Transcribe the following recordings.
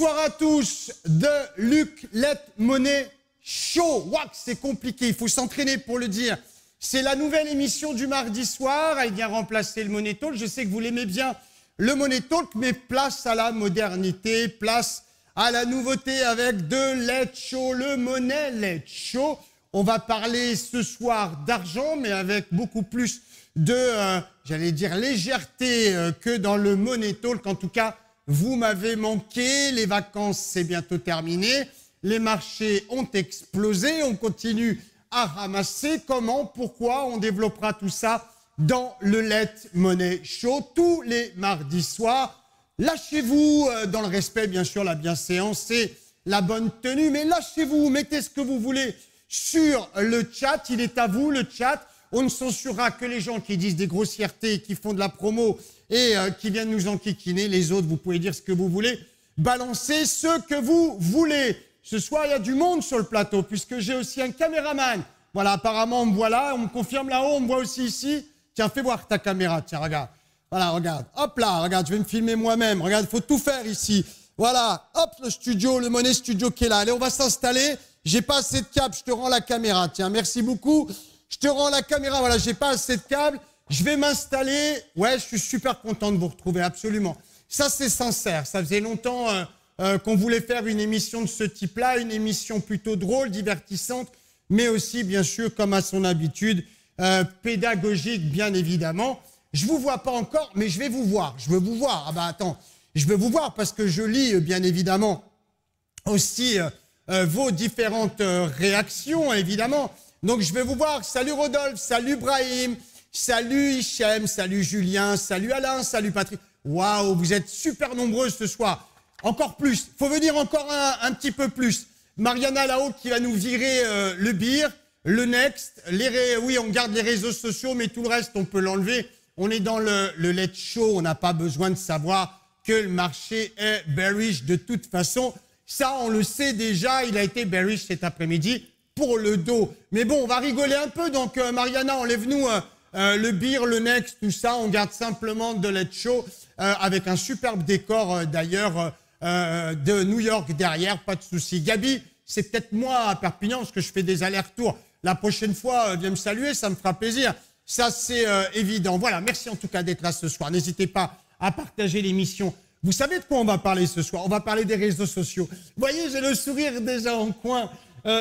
Bonsoir à tous de Luc Let Money Show. Waouh, c'est compliqué, il faut s'entraîner pour le dire. C'est la nouvelle émission du mardi soir. Elle vient remplacer le Money Talk. Je sais que vous l'aimez bien, le Money Talk, mais place à la modernité, place à la nouveauté avec de Let Show, le Money Let Show. On va parler ce soir d'argent, mais avec beaucoup plus de, j'allais dire, légèreté que dans le Money Talk. En tout cas, vous m'avez manqué, les vacances, c'est bientôt terminé, les marchés ont explosé, on continue à ramasser. Comment, pourquoi, on développera tout ça dans le Let Money Show tous les mardis soirs. Lâchez-vous dans le respect, bien sûr, la bienséance et la bonne tenue, mais lâchez-vous, mettez ce que vous voulez sur le chat, il est à vous le chat. On ne censurera que les gens qui disent des grossièretés, qui font de la promo et qui viennent nous enquiquiner. Les autres, vous pouvez dire ce que vous voulez. Balancez ce que vous voulez. Ce soir, il y a du monde sur le plateau, puisque j'ai aussi un caméraman. Voilà, apparemment, on me voit là, on me confirme là-haut, on me voit aussi ici. Tiens, fais voir ta caméra, tiens, regarde. Voilà, regarde. Hop là, regarde, je vais me filmer moi-même. Regarde, il faut tout faire ici. Voilà, hop, le studio, le Money Studio qui est là. Allez, on va s'installer. J'ai pas assez de câbles, je te rends la caméra. Tiens, merci beaucoup. Je te rends la caméra, voilà, j'ai pas assez de câbles. Je vais m'installer. Ouais, je suis super content de vous retrouver, absolument. Ça, c'est sincère. Ça faisait longtemps qu'on voulait faire une émission de ce type-là, une émission plutôt drôle, divertissante, mais aussi, bien sûr, comme à son habitude, pédagogique, bien évidemment. Je vous vois pas encore, mais je vais vous voir. Je veux vous voir. Ah bah attends, je veux vous voir parce que je lis, bien évidemment, aussi vos différentes réactions, évidemment. Donc, je vais vous voir. Salut Rodolphe, salut Brahim, salut Hichem, salut Julien, salut Alain, salut Patrick. Waouh, vous êtes super nombreux ce soir. Encore plus. Faut venir encore un petit peu plus. Mariana là-haut qui va nous virer le beer, le next. Oui, on garde les réseaux sociaux, mais tout le reste, on peut l'enlever. On est dans le Let Show. On n'a pas besoin de savoir que le marché est bearish de toute façon. Ça, on le sait déjà. Il a été bearish cet après-midi pour le dos. Mais bon, on va rigoler un peu. Donc, Mariana, enlève-nous le beer, le next, tout ça. On garde simplement de Let Show avec un superbe décor d'ailleurs de New York derrière. Pas de souci. Gabi, c'est peut-être moi à Perpignan parce que je fais des allers-retours. La prochaine fois, viens me saluer, ça me fera plaisir. Ça, c'est évident. Voilà, merci en tout cas d'être là ce soir. N'hésitez pas à partager l'émission. Vous savez de quoi on va parler ce soir? On va parler des réseaux sociaux. Vous voyez, j'ai le sourire déjà en coin.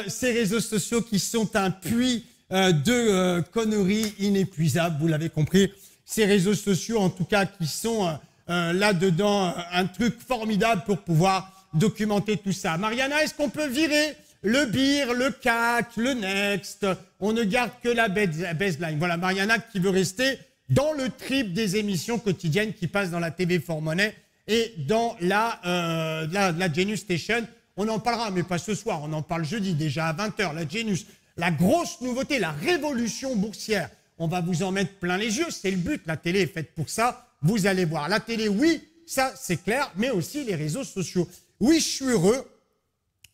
Ces réseaux sociaux qui sont un puits de conneries inépuisables, vous l'avez compris. Ces réseaux sociaux, en tout cas, qui sont là-dedans un truc formidable pour pouvoir documenter tout ça. Mariana, est-ce qu'on peut virer le beer, le CAC, le next? On ne garde que la baseline. Voilà, Mariana qui veut rester dans le trip des émissions quotidiennes qui passent dans la TV for Money et dans la Genius Station. On en parlera, mais pas ce soir. On en parle jeudi, déjà à 20h. La Genius, la grosse nouveauté, la révolution boursière. On va vous en mettre plein les yeux. C'est le but. La télé est faite pour ça. Vous allez voir. La télé, oui, ça, c'est clair, mais aussi les réseaux sociaux. Oui, je suis heureux.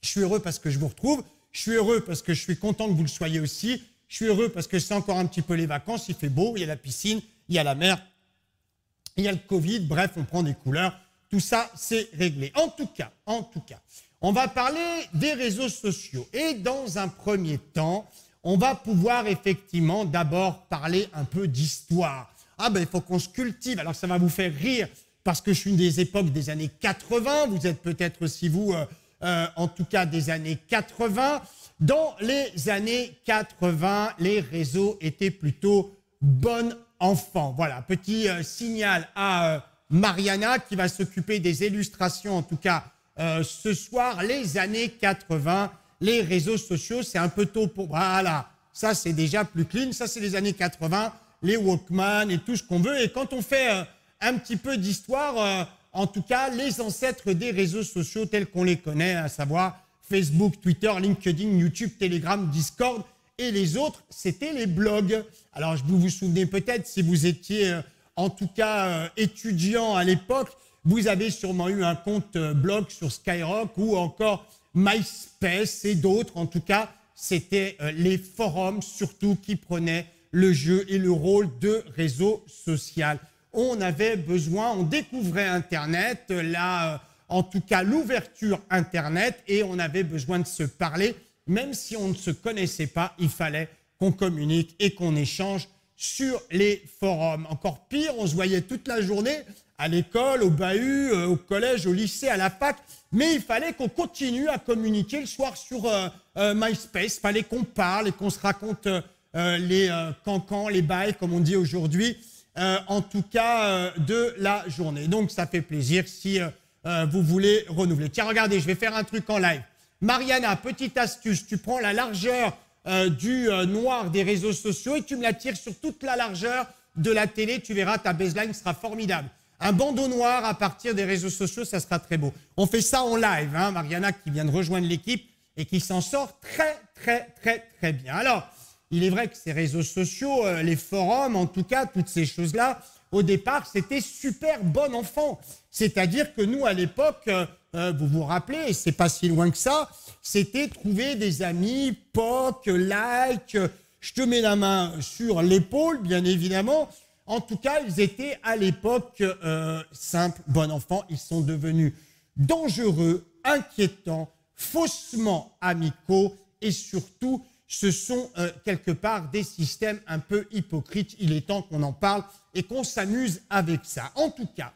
Je suis heureux parce que je vous retrouve. Je suis heureux parce que je suis content que vous le soyez aussi. Je suis heureux parce que c'est encore un petit peu les vacances. Il fait beau, il y a la piscine, il y a la mer, il y a le Covid. Bref, on prend des couleurs. Tout ça, c'est réglé. En tout cas, on va parler des réseaux sociaux. Et dans un premier temps, on va pouvoir effectivement d'abord parler un peu d'histoire. Ah ben, il faut qu'on se cultive. Alors, ça va vous faire rire parce que je suis des époques des années 80. Vous êtes peut-être aussi, vous, en tout cas, des années 80. Dans les années 80, les réseaux étaient plutôt bon enfant. Voilà, petit signal à Mariana qui va s'occuper des illustrations, en tout cas, ce soir. Les années 80, les réseaux sociaux, c'est un peu tôt pour... Voilà, ça, c'est déjà plus clean. Ça, c'est les années 80, les Walkman et tout ce qu'on veut. Et quand on fait un petit peu d'histoire, en tout cas, les ancêtres des réseaux sociaux tels qu'on les connaît, à savoir Facebook, Twitter, LinkedIn, YouTube, Telegram, Discord et les autres, c'était les blogs. Alors, vous vous souvenez peut-être, si vous étiez en tout cas étudiant à l'époque, vous avez sûrement eu un compte blog sur Skyrock ou encore MySpace et d'autres. En tout cas, c'était les forums surtout qui prenaient le jeu et le rôle de réseau social. On avait besoin, on découvrait Internet, la en tout cas l'ouverture Internet, et on avait besoin de se parler. Même si on ne se connaissait pas, il fallait qu'on communique et qu'on échange sur les forums. Encore pire, on se voyait toute la journée à l'école, au bahut, au collège, au lycée, à la fac, mais il fallait qu'on continue à communiquer le soir sur MySpace. Il fallait qu'on parle et qu'on se raconte les cancans, les bails, comme on dit aujourd'hui, en tout cas de la journée. Donc ça fait plaisir si vous voulez renouveler. Tiens, regardez, je vais faire un truc en live. Mariana, petite astuce, tu prends la largeur du noir des réseaux sociaux et tu me la tires sur toute la largeur de la télé, tu verras, ta baseline sera formidable. Un bandeau noir à partir des réseaux sociaux, ça sera très beau. On fait ça en live, hein, Mariana qui vient de rejoindre l'équipe et qui s'en sort très bien. Alors, il est vrai que ces réseaux sociaux, les forums, en tout cas, toutes ces choses-là, au départ, c'était super bon enfant. C'est-à-dire que nous, à l'époque, vous vous rappelez, et c'est pas si loin que ça, c'était trouver des amis, POC, like, je te mets la main sur l'épaule, bien évidemment. En tout cas, ils étaient à l'époque simples, bon enfants. Ils sont devenus dangereux, inquiétants, faussement amicaux et surtout, ce sont quelque part des systèmes un peu hypocrites. Il est temps qu'on en parle et qu'on s'amuse avec ça. En tout cas,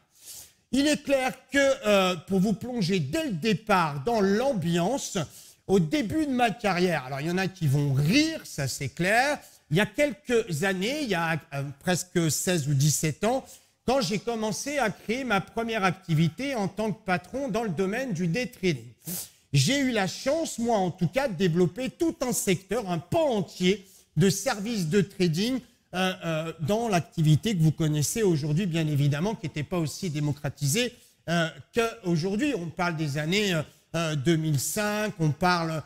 il est clair que pour vous plonger dès le départ dans l'ambiance, au début de ma carrière, alors il y en a qui vont rire, ça c'est clair, il y a quelques années, il y a presque 16 ou 17 ans, quand j'ai commencé à créer ma première activité en tant que patron dans le domaine du day trading. J'ai eu la chance, moi en tout cas, de développer tout un secteur, un pan entier de services de trading dans l'activité que vous connaissez aujourd'hui, bien évidemment, qui n'était pas aussi démocratisée qu'aujourd'hui. On parle des années 2005, on parle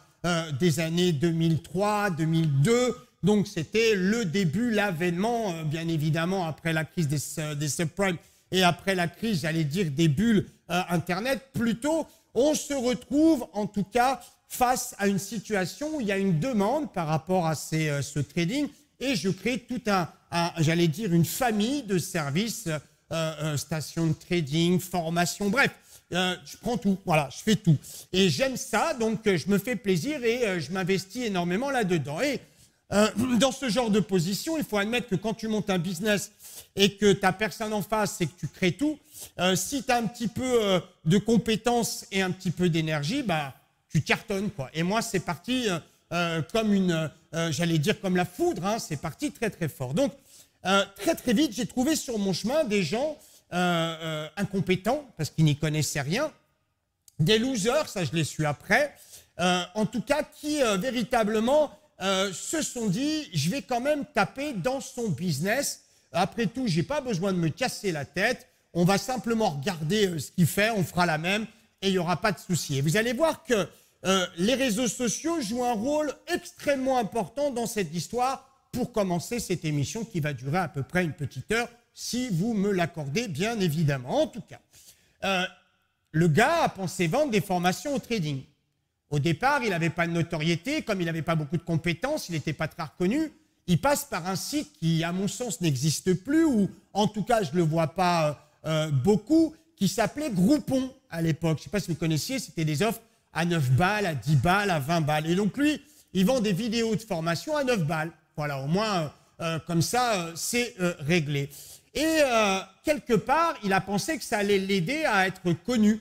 des années 2003, 2002. Donc c'était le début, l'avènement, bien évidemment, après la crise des subprimes et après la crise, j'allais dire, des bulles Internet. Plutôt, on se retrouve en tout cas face à une situation où il y a une demande par rapport à ce trading et je crée tout j'allais dire, une famille de services, stations de trading, formation, bref. Je prends tout, voilà, je fais tout. Et j'aime ça, donc je me fais plaisir et je m'investis énormément là-dedans. Et dans ce genre de position, il faut admettre que quand tu montes un business et que tu n'as personne en face et que tu crées tout, si tu as un petit peu de compétences et un petit peu d'énergie, bah, tu cartonnes, quoi. Et moi, c'est parti comme j'allais dire comme la foudre, hein, c'est parti très fort. Donc, très vite, j'ai trouvé sur mon chemin des gens incompétents, parce qu'ils n'y connaissaient rien, des losers, ça je l'ai su après, en tout cas qui véritablement se sont dit, je vais quand même taper dans son business. Après tout, je n'ai pas besoin de me casser la tête. On va simplement regarder ce qu'il fait, on fera la même et il n'y aura pas de souci. Et vous allez voir que les réseaux sociaux jouent un rôle extrêmement important dans cette histoire pour commencer cette émission qui va durer à peu près une petite heure, si vous me l'accordez, bien évidemment. En tout cas, le gars a pensé vendre des formations au trading. Au départ, il n'avait pas de notoriété, comme il n'avait pas beaucoup de compétences, il n'était pas très reconnu. Il passe par un site qui, à mon sens, n'existe plus, ou en tout cas, je ne le vois pas beaucoup, qui s'appelait Groupon à l'époque. Je ne sais pas si vous connaissiez, c'était des offres à 9 balles, à 10 balles, à 20 balles. Et donc lui, il vend des vidéos de formation à 9 balles. Voilà, au moins, comme ça, c'est réglé. Et quelque part, il a pensé que ça allait l'aider à être connu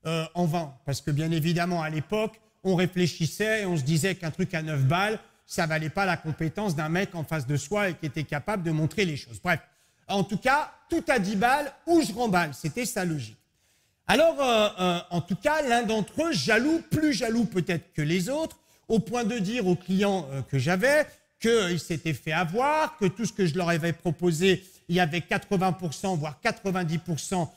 en vain. Parce que bien évidemment, à l'époque, on réfléchissait et on se disait qu'un truc à 9 balles, ça ne valait pas la compétence d'un mec en face de soi et qui était capable de montrer les choses. Bref, en tout cas, tout à 10 balles ou je remballe. C'était sa logique. Alors, en tout cas, l'un d'entre eux, jaloux, plus jaloux peut-être que les autres, au point de dire aux clients que j'avais qu'ils s'étaient fait avoir, que tout ce que je leur avais proposé, il y avait 80%, voire 90%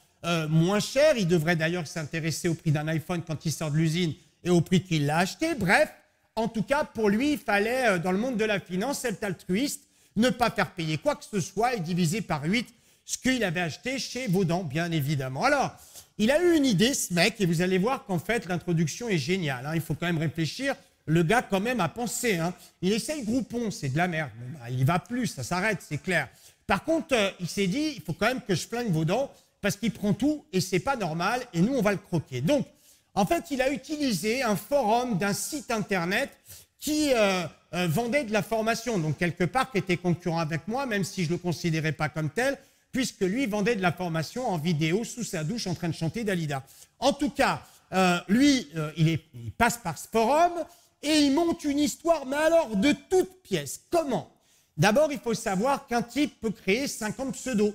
moins cher. Il devrait d'ailleurs s'intéresser au prix d'un iPhone quand il sort de l'usine et au prix qu'il l'a acheté. Bref, en tout cas, pour lui, il fallait, dans le monde de la finance, être altruiste, ne pas faire payer quoi que ce soit et diviser par 8 ce qu'il avait acheté chez Vaudan, bien évidemment. Alors, il a eu une idée, ce mec, et vous allez voir qu'en fait, l'introduction est géniale. Hein. Il faut quand même réfléchir. Le gars, quand même, a pensé. Hein. Il essaye Groupon, c'est de la merde. Bon, bah, il y va plus, ça s'arrête, c'est clair. Par contre, il s'est dit, il faut quand même que je flingue Vaudan, parce qu'il prend tout et c'est pas normal et nous on va le croquer. Donc en fait il a utilisé un forum d'un site internet qui vendait de la formation, donc quelque part qui était concurrent avec moi, même si je ne le considérais pas comme tel, puisque lui vendait de la formation en vidéo sous sa douche en train de chanter Dalida. En tout cas, lui, il passe par ce forum et il monte une histoire, mais alors de toutes pièces. Comment? D'abord, il faut savoir qu'un type peut créer 50 pseudos.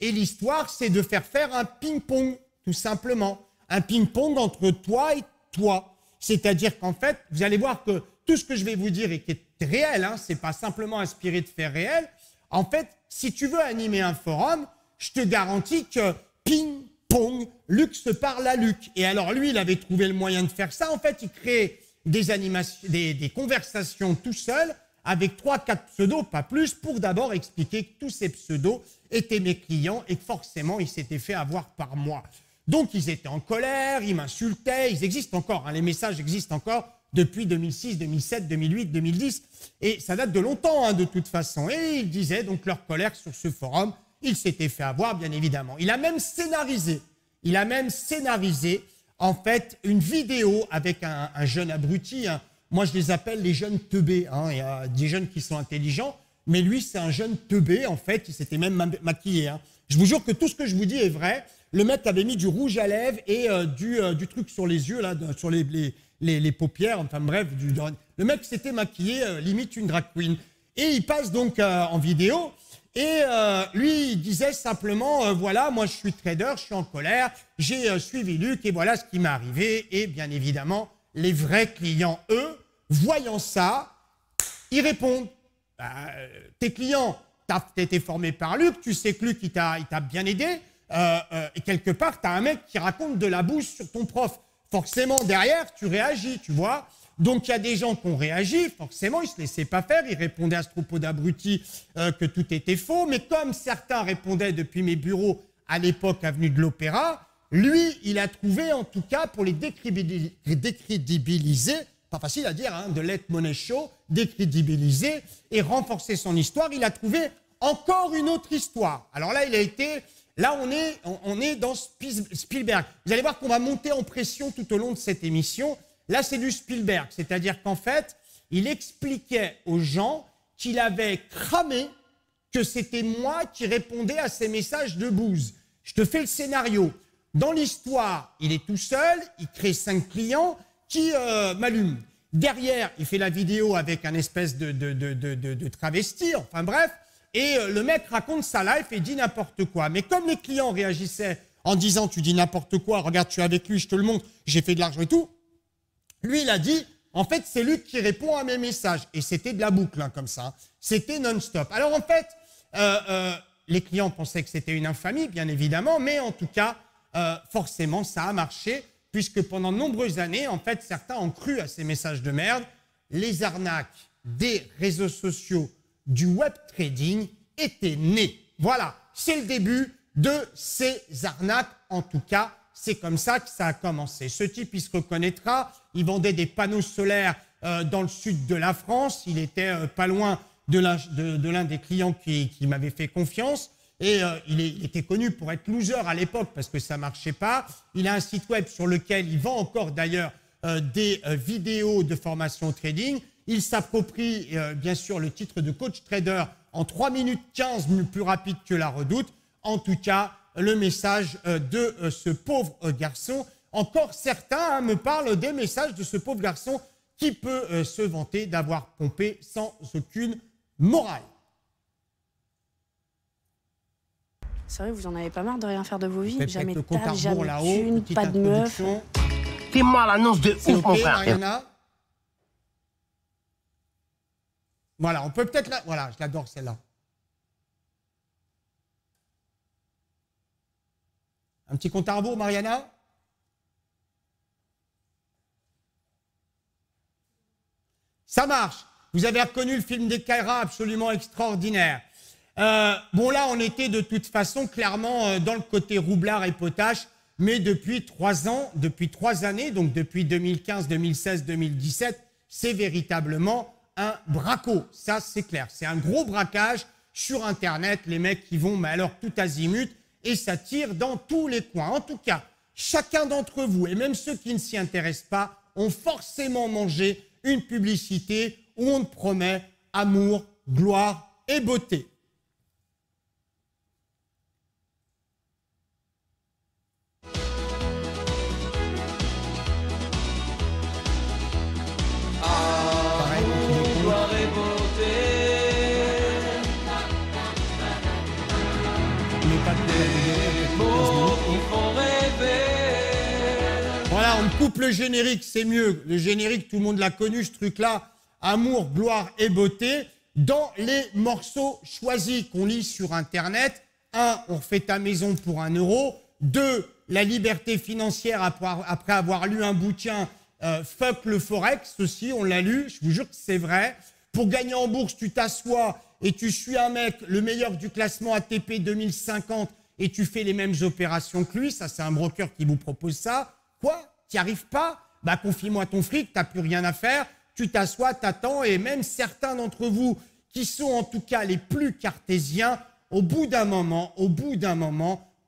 Et l'histoire, c'est de faire un ping-pong, tout simplement. Un ping-pong entre toi et toi. C'est-à-dire qu'en fait, vous allez voir que tout ce que je vais vous dire et qui est réel, hein, ce n'est pas simplement inspiré de faits réels. En fait, si tu veux animer un forum, je te garantis que ping-pong, Luc se parle à Luc. Et alors lui, il avait trouvé le moyen de faire ça. En fait, il crée des conversations tout seul avec 3-4 pseudos, pas plus, pour d'abord expliquer que tous ces pseudos étaient mes clients et que forcément, ils s'étaient fait avoir par moi. Donc, ils étaient en colère, ils m'insultaient, ils existent encore, hein, les messages existent encore depuis 2006, 2007, 2008, 2010, et ça date de longtemps, hein, de toute façon. Et ils disaient donc leur colère sur ce forum, ils s'étaient fait avoir, bien évidemment. Il a même scénarisé, en fait, une vidéo avec un jeune abruti, hein. Moi, je les appelle les jeunes teubés, hein. Il y a des jeunes qui sont intelligents, mais lui, c'est un jeune teubé, en fait, il s'était même maquillé, hein. Je vous jure que tout ce que je vous dis est vrai. Le mec avait mis du rouge à lèvres et du truc sur les yeux, là, sur les paupières, enfin bref. Le mec s'était maquillé, limite une drag queen. Et il passe donc en vidéo et lui, il disait simplement, voilà, moi je suis trader, je suis en colère, j'ai suivi Luc et voilà ce qui m'est arrivé. Et bien évidemment, les vrais clients, eux, voyant ça, ils répondent. Tes clients, t'as été formé par Luc, tu sais que Luc, il t'a bien aidé. Et quelque part, tu as un mec qui raconte de la bouse sur ton prof. Forcément, derrière, tu réagis, tu vois. Donc, il y a des gens qui ont réagi. Forcément, ils ne se laissaient pas faire. Ils répondaient à ce troupeau d'abrutis que tout était faux. Mais comme certains répondaient depuis mes bureaux à l'époque avenue de l'Opéra, lui, il a trouvé, en tout cas, pour les décrédibiliser, pas facile à dire, hein, de Let Money Show, décrédibiliser et renforcer son histoire, il a trouvé encore une autre histoire. Alors là, il a été... Là, on est dans Spielberg. Vous allez voir qu'on va monter en pression tout au long de cette émission. Là, c'est du Spielberg. C'est-à-dire qu'en fait, il expliquait aux gens qu'il avait cramé que c'était moi qui répondais à ces messages de bouse. Je te fais le scénario. Dans l'histoire, il est tout seul, il crée 5 clients qui m'allument. Derrière, il fait la vidéo avec un espèce de travesti, enfin bref. Et le mec raconte sa life et dit n'importe quoi. Mais comme les clients réagissaient en disant « tu dis n'importe quoi, regarde, je suis avec lui, je te le montre, j'ai fait de l'argent et tout », lui, il a dit « en fait, c'est Luc qui répond à mes messages ». Et c'était de la boucle, hein, comme ça. Hein. C'était non-stop. Alors en fait, les clients pensaient que c'était une infamie, bien évidemment, mais en tout cas, forcément, ça a marché, puisque pendant de nombreuses années, en fait, certains ont cru à ces messages de merde. Les arnaques des réseaux sociaux du web trading était né. Voilà, c'est le début de ces arnaques. En tout cas, c'est comme ça que ça a commencé. Ce type, il se reconnaîtra. Il vendait des panneaux solaires dans le sud de la France. Il était pas loin de l'un des clients qui m'avait fait confiance. Et il était connu pour être loser à l'époque parce que ça marchait pas. Il a un site web sur lequel il vend encore d'ailleurs des vidéos de formation au trading. Il s'approprie bien sûr le titre de coach trader en 3 minutes 15, plus rapide que la Redoute. En tout cas, le message de ce pauvre garçon. Encore certains me parlent des messages de ce pauvre garçon qui peut se vanter d'avoir pompé sans aucune morale. C'est vrai, vous en avez pas marre de rien faire de vos vies? Jamais de table, jamais de thune, pas de meuf. Fais-moi l'annonce de ouf, mon frère. Mariana. Voilà, on peut peut-être la... Voilà, je l'adore celle-là. Un petit compte à rebours, Mariana? Ça marche. Vous avez reconnu le film des Kaira, absolument extraordinaire. Bon, là, on était de toute façon clairement dans le côté roublard et potache, mais depuis 3 ans, depuis 3 années, donc depuis 2015, 2016, 2017, c'est véritablement un braco. Ça, c'est clair. C'est un gros braquage sur Internet. Les mecs qui vont, mais alors tout azimut, et ça tire dans tous les coins. En tout cas, chacun d'entre vous, et même ceux qui ne s'y intéressent pas, ont forcément mangé une publicité où on te promet amour, gloire et beauté. Voilà, on coupe le générique, c'est mieux. Le générique, tout le monde l'a connu, ce truc-là. Amour, gloire et beauté. Dans les morceaux choisis qu'on lit sur Internet, 1, on refait ta maison pour 1 euro. 2, la liberté financière après avoir lu un bouquin, fuck le Forex aussi, on l'a lu, je vous jure que c'est vrai. Pour gagner en bourse, tu t'assois et tu suis un mec, le meilleur du classement ATP 2050, et tu fais les mêmes opérations que lui. Ça, c'est un broker qui vous propose ça. Quoi? T'y arrives pas? Bah, confie-moi ton fric, t'as plus rien à faire. Tu t'assois, t'attends, et même certains d'entre vous qui sont en tout cas les plus cartésiens, au bout d'un moment,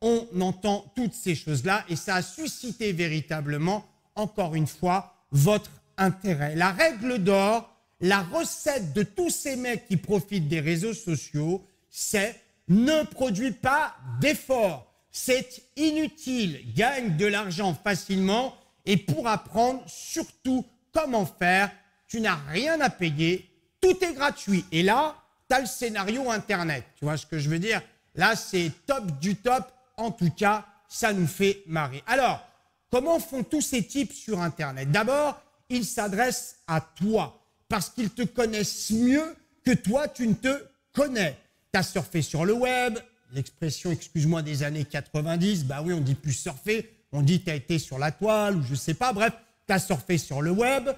on entend toutes ces choses-là, et ça a suscité véritablement, encore une fois, votre intérêt. La règle d'or, la recette de tous ces mecs qui profitent des réseaux sociaux, c'est ne produis pas d'efforts. C'est inutile, gagne de l'argent facilement, et pour apprendre surtout comment faire, tu n'as rien à payer, tout est gratuit. Et là, tu as le scénario Internet. Tu vois ce que je veux dire? Là, c'est top du top. En tout cas, ça nous fait marrer. Alors, comment font tous ces types sur Internet? D'abord, ils s'adressent à toi parce qu'ils te connaissent mieux que toi, tu ne te connais. Tu as surfé sur le web, l'expression, excuse-moi, des années 90, bah oui, on dit plus surfer, on dit tu as été sur la toile ou je sais pas, bref, tu as surfé sur le web,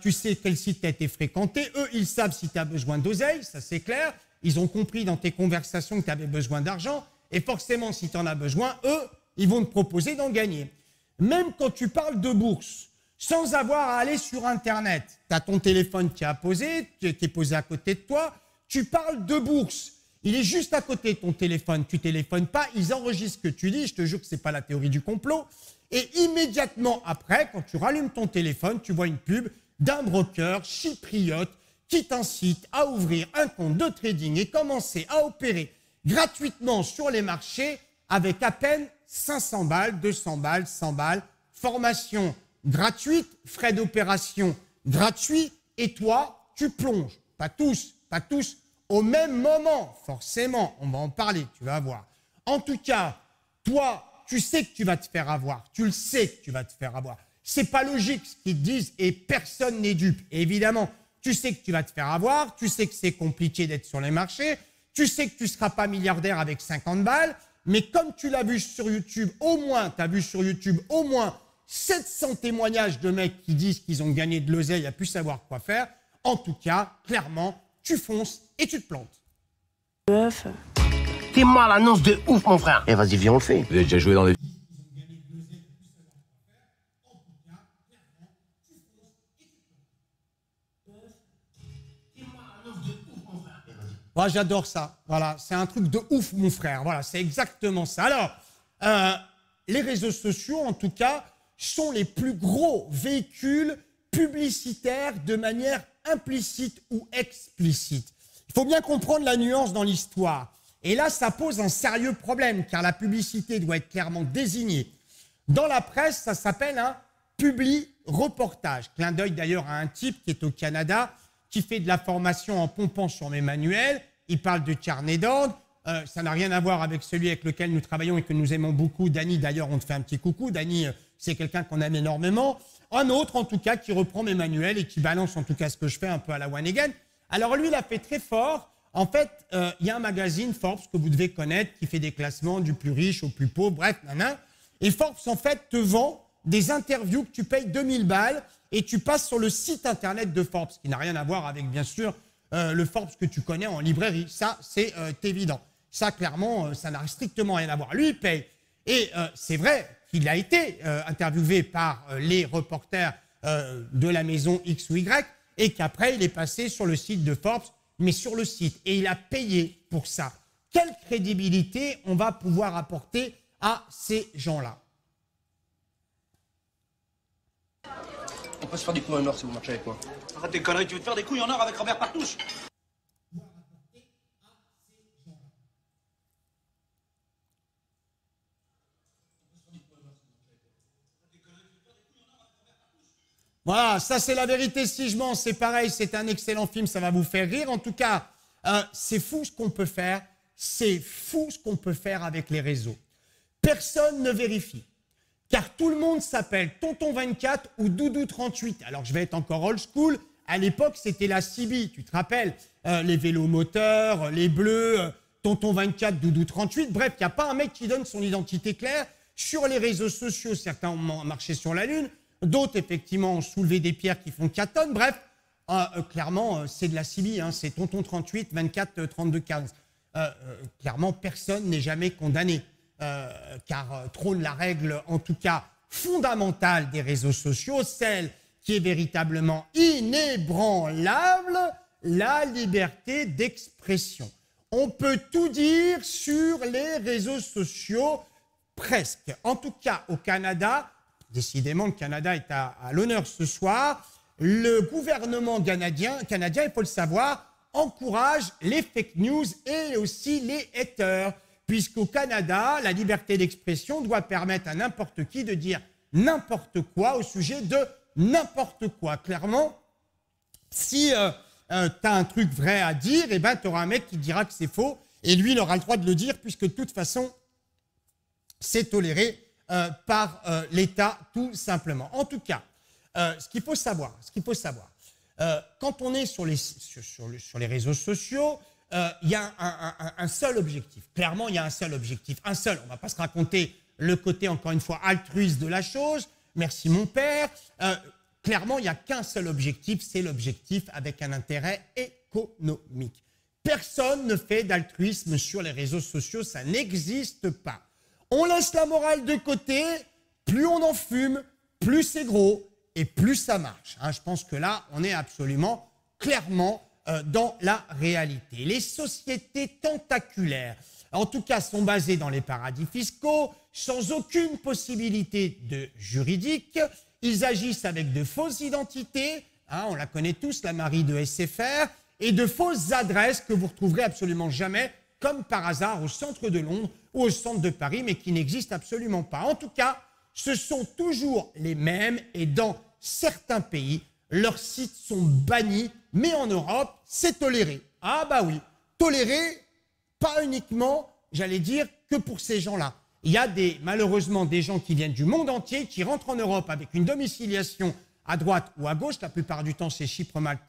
tu sais quel site tu as été fréquenté, eux, ils savent si tu as besoin d'oseille, ça c'est clair, ils ont compris dans tes conversations que tu avais besoin d'argent, et forcément, si tu en as besoin, eux, ils vont te proposer d'en gagner. Même quand tu parles de bourse, sans avoir à aller sur Internet, tu as ton téléphone qui est posé à côté de toi, tu parles de bourse. Il est juste à côté de ton téléphone, tu ne téléphones pas, ils enregistrent ce que tu dis, je te jure que ce n'est pas la théorie du complot. Et immédiatement après, quand tu rallumes ton téléphone, tu vois une pub d'un broker chypriote qui t'incite à ouvrir un compte de trading et commencer à opérer gratuitement sur les marchés avec à peine 500 balles, 200 balles, 100 balles, formation gratuite, frais d'opération gratuits, et toi, tu plonges. Pas tous, au même moment, forcément, on va en parler, tu vas voir. En tout cas, toi, tu sais que tu vas te faire avoir, tu le sais que tu vas te faire avoir. C'est pas logique ce qu'ils te disent et personne n'est dupe. Et évidemment, tu sais que tu vas te faire avoir, tu sais que c'est compliqué d'être sur les marchés, tu sais que tu ne seras pas milliardaire avec 50 balles, mais comme tu l'as vu sur YouTube, tu as vu sur YouTube au moins 700 témoignages de mecs qui disent qu'ils ont gagné de l'oseille à plus savoir quoi faire. En tout cas, clairement, tu fonces et tu te plantes. T'es moi l'annonce de ouf, mon frère. Eh, vas-y, viens, on le fait. Vous avez déjà joué dans des... Oh, j'adore ça. Voilà, c'est un truc de ouf, mon frère. Voilà, c'est exactement ça. Alors, les réseaux sociaux, en tout cas, sont les plus gros véhicules publicitaires de manière implicite ou explicite. Il faut bien comprendre la nuance dans l'histoire. Et là, ça pose un sérieux problème, car la publicité doit être clairement désignée. Dans la presse, ça s'appelle un publi-reportage. Clin d'œil d'ailleurs à un type qui est au Canada, qui fait de la formation en pompant sur mes manuels. Il parle de carnet d'ordre. Ça n'a rien à voir avec celui avec lequel nous travaillons et que nous aimons beaucoup. Dany, d'ailleurs, on te fait un petit coucou. Dany, c'est quelqu'un qu'on aime énormément. Un autre, en tout cas, qui reprend mes manuels et qui balance, en tout cas, ce que je fais un peu à la one again. Alors, lui, il a fait très fort. En fait, il y a un magazine, Forbes, que vous devez connaître, qui fait des classements du plus riche au plus pauvre, bref, nanana. Et Forbes, en fait, te vend des interviews que tu payes 2000 balles et tu passes sur le site internet de Forbes, qui n'a rien à voir avec, bien sûr, le Forbes que tu connais en librairie. Ça, c'est évident. Ça, clairement, ça n'a strictement rien à voir. Lui, il paye. Et c'est vrai qu'il a été interviewé par les reporters de la maison X ou Y et qu'après, il est passé sur le site de Forbes, mais sur le site. Et il a payé pour ça. quelle crédibilité on va pouvoir apporter à ces gens-là? On peut se faire des coups en or si vous marchez avec moi. Arrête tes conneries, tu veux te faire des couilles en or avec Robert Partouche? Voilà, ça c'est la vérité si je mens, c'est pareil, c'est un excellent film, ça va vous faire rire. En tout cas, c'est fou ce qu'on peut faire, c'est fou ce qu'on peut faire avec les réseaux. Personne ne vérifie, car tout le monde s'appelle Tonton 24 ou Doudou 38. Alors je vais être encore old school, à l'époque c'était la CB, tu te rappelles, les vélos moteurs, les bleus, Tonton 24, Doudou 38, bref, il n'y a pas un mec qui donne son identité claire sur les réseaux sociaux. Certains ont marché sur la Lune, d'autres, effectivement, ont soulevé des pierres qui font 4 tonnes. Bref, clairement, c'est de la CB, hein, c'est Tonton 38, 24, 32, 15. Clairement, personne n'est jamais condamné, car trône la règle, en tout cas fondamentale des réseaux sociaux, celle qui est véritablement inébranlable, la liberté d'expression. On peut tout dire sur les réseaux sociaux, presque. En tout cas, au Canada, décidément, le Canada est à l'honneur ce soir. Le gouvernement canadien, il faut le savoir, encourage les fake news et aussi les haters, puisqu'au Canada, la liberté d'expression doit permettre à n'importe qui de dire n'importe quoi au sujet de n'importe quoi. Clairement, si tu as un truc vrai à dire, eh ben, tu auras un mec qui dira que c'est faux, et lui, il aura le droit de le dire, puisque de toute façon, c'est toléré par l'État, tout simplement. En tout cas, ce qu'il faut savoir, quand on est sur les réseaux sociaux, il y a un seul objectif. Clairement, il y a un seul objectif. Un seul. On ne va pas se raconter le côté, encore une fois, altruiste de la chose. Merci, mon père. Clairement, il n'y a qu'un seul objectif, c'est l'objectif avec un intérêt économique. Personne ne fait d'altruisme sur les réseaux sociaux, ça n'existe pas. On laisse la morale de côté, plus on en fume, plus c'est gros et plus ça marche. Hein, je pense que là, on est absolument clairement dans la réalité. Les sociétés tentaculaires, en tout cas, sont basées dans les paradis fiscaux, sans aucune possibilité de juridique. Ils agissent avec de fausses identités, hein, on la connaît tous, la Marie de SFR, et de fausses adresses que vous retrouverez absolument jamais, comme par hasard, au centre de Londres ou au centre de Paris, mais qui n'existent absolument pas. En tout cas, ce sont toujours les mêmes, et dans certains pays, leurs sites sont bannis, mais en Europe, c'est toléré. Ah bah oui, toléré, pas uniquement, j'allais dire, que pour ces gens-là. Il y a malheureusement des gens qui viennent du monde entier, qui rentrent en Europe avec une domiciliation à droite ou à gauche, la plupart du temps c'est Chypre, Malte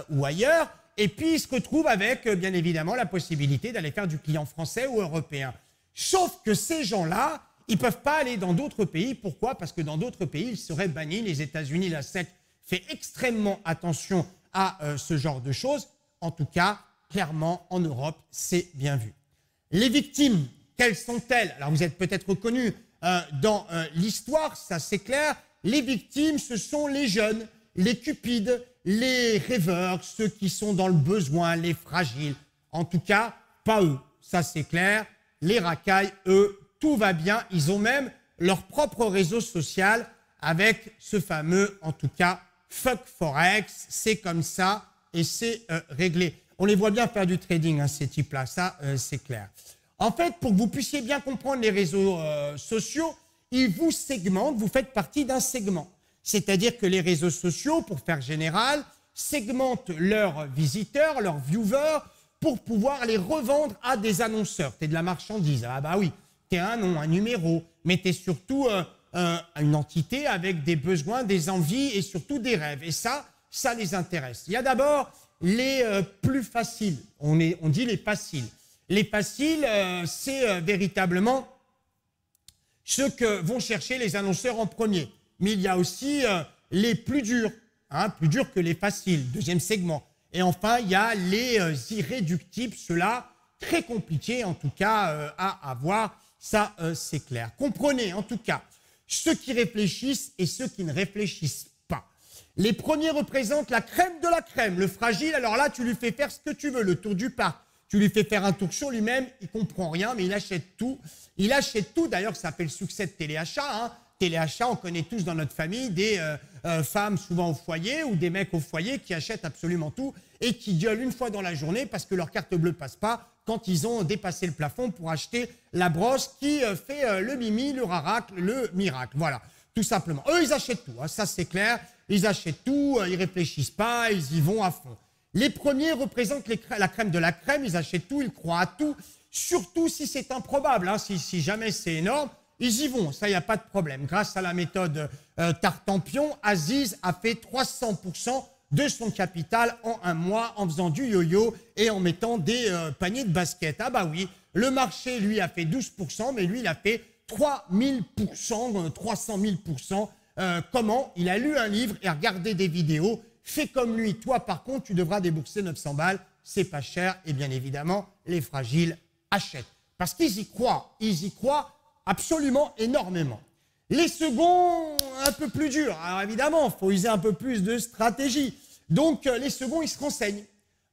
ou ailleurs, et puis ils se retrouvent avec, bien évidemment, la possibilité d'aller faire du client français ou européen. Sauf que ces gens-là, ils ne peuvent pas aller dans d'autres pays. Pourquoi? Parce que dans d'autres pays, ils seraient bannis. Les États-Unis, la SEC fait extrêmement attention à ce genre de choses. En tout cas, clairement, en Europe, c'est bien vu. Les victimes, quelles sont-elles? Alors, vous êtes peut-être reconnus dans l'histoire, ça c'est clair. Les victimes, ce sont les jeunes, les cupides, les rêveurs, ceux qui sont dans le besoin, les fragiles. En tout cas, pas eux, ça c'est clair. Les racailles, eux, tout va bien. Ils ont même leur propre réseau social avec ce fameux, en tout cas, fuck Forex. C'est comme ça et c'est réglé. On les voit bien faire du trading, hein, ces types-là, ça c'est clair. En fait, pour que vous puissiez bien comprendre les réseaux sociaux, ils vous segmentent, vous faites partie d'un segment. C'est-à-dire que les réseaux sociaux, pour faire général, segmentent leurs visiteurs, leurs viewers, pour pouvoir les revendre à des annonceurs. Tu es de la marchandise, ah bah oui, tu es un nom, un numéro, mais tu es surtout une entité avec des besoins, des envies et surtout des rêves. Et ça les intéresse. Il y a d'abord les plus faciles, on dit les faciles. Les faciles, c'est véritablement ceux que vont chercher les annonceurs en premier. Mais il y a aussi les plus durs, hein, plus durs que les faciles, deuxième segment. Et enfin, il y a les irréductibles, ceux-là, très compliqués en tout cas à avoir, ça c'est clair. Comprenez en tout cas ceux qui réfléchissent et ceux qui ne réfléchissent pas. Les premiers représentent la crème de la crème, le fragile, alors là tu lui fais faire ce que tu veux, le tour du parc. Tu lui fais faire un talk show lui-même, il comprend rien, mais il achète tout. Il achète tout, d'ailleurs, ça s'appelle succès de téléachat. Hein. Téléachat, on connaît tous dans notre famille des femmes souvent au foyer ou des mecs au foyer qui achètent absolument tout et qui gueulent une fois dans la journée parce que leur carte bleue passe pas quand ils ont dépassé le plafond pour acheter la brosse qui fait le mimi, le raracle, le miracle. Voilà, tout simplement. Eux, ils achètent tout, hein, ça c'est clair. Ils achètent tout, ils réfléchissent pas, ils y vont à fond. Les premiers représentent la crème de la crème, ils achètent tout, ils croient à tout, surtout si c'est improbable, hein, si jamais c'est énorme, ils y vont, ça, il n'y a pas de problème. Grâce à la méthode Tartampion, Aziz a fait 300% de son capital en un mois en faisant du yo-yo et en mettant des paniers de basket. Ah bah oui, le marché, lui, a fait 12%, mais lui, il a fait 3000%, 300 000%. Comment? Il a lu un livre et regardé des vidéos. Fais comme lui. Toi, par contre, tu devras débourser 900 balles. C'est pas cher. Et bien évidemment, les fragiles achètent. Parce qu'ils y croient. Ils y croient absolument énormément. Les seconds, un peu plus durs. Alors évidemment, il faut user un peu plus de stratégie. Donc, les seconds, ils se renseignent.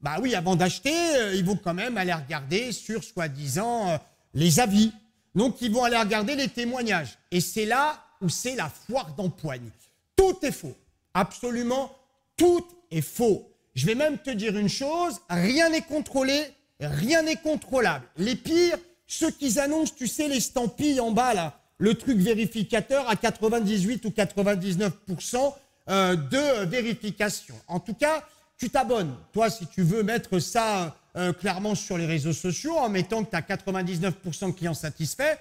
Bah oui, avant d'acheter, ils vont quand même aller regarder sur, soi-disant, les avis. Donc, ils vont aller regarder les témoignages. Et c'est là où c'est la foire d'empoigne. Tout est faux. Absolument tout est faux. Je vais même te dire une chose, rien n'est contrôlé, rien n'est contrôlable. Les pires, ceux qui annoncent, tu sais, les stampilles en bas, là, le truc vérificateur à 98 ou 99% de vérification. En tout cas, tu t'abonnes. Toi, si tu veux mettre ça clairement sur les réseaux sociaux, en mettant que tu as 99% de clients satisfaits,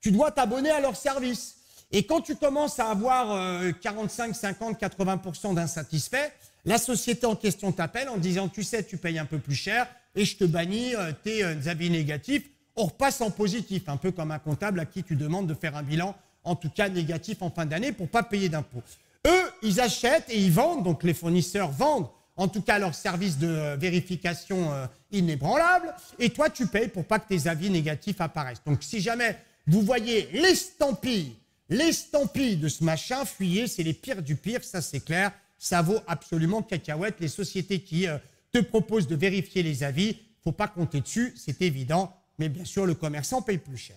tu dois t'abonner à leur service. Et quand tu commences à avoir 45, 50, 80% d'insatisfaits, la société en question t'appelle en disant « Tu sais, tu payes un peu plus cher et je te bannis tes avis négatifs. » On repasse en positif, un peu comme un comptable à qui tu demandes de faire un bilan, en tout cas négatif en fin d'année, pour ne pas payer d'impôts. Eux, ils achètent et ils vendent, donc les fournisseurs vendent, en tout cas leur service de vérification inébranlable, et toi, tu payes pour pas que tes avis négatifs apparaissent. Donc, si jamais vous voyez l'estampille de ce machin, fuyez, c'est les pires du pire, ça c'est clair, ça vaut absolument cacahuète. Les sociétés qui te proposent de vérifier les avis, il ne faut pas compter dessus, c'est évident, mais bien sûr, le commerçant paye plus cher.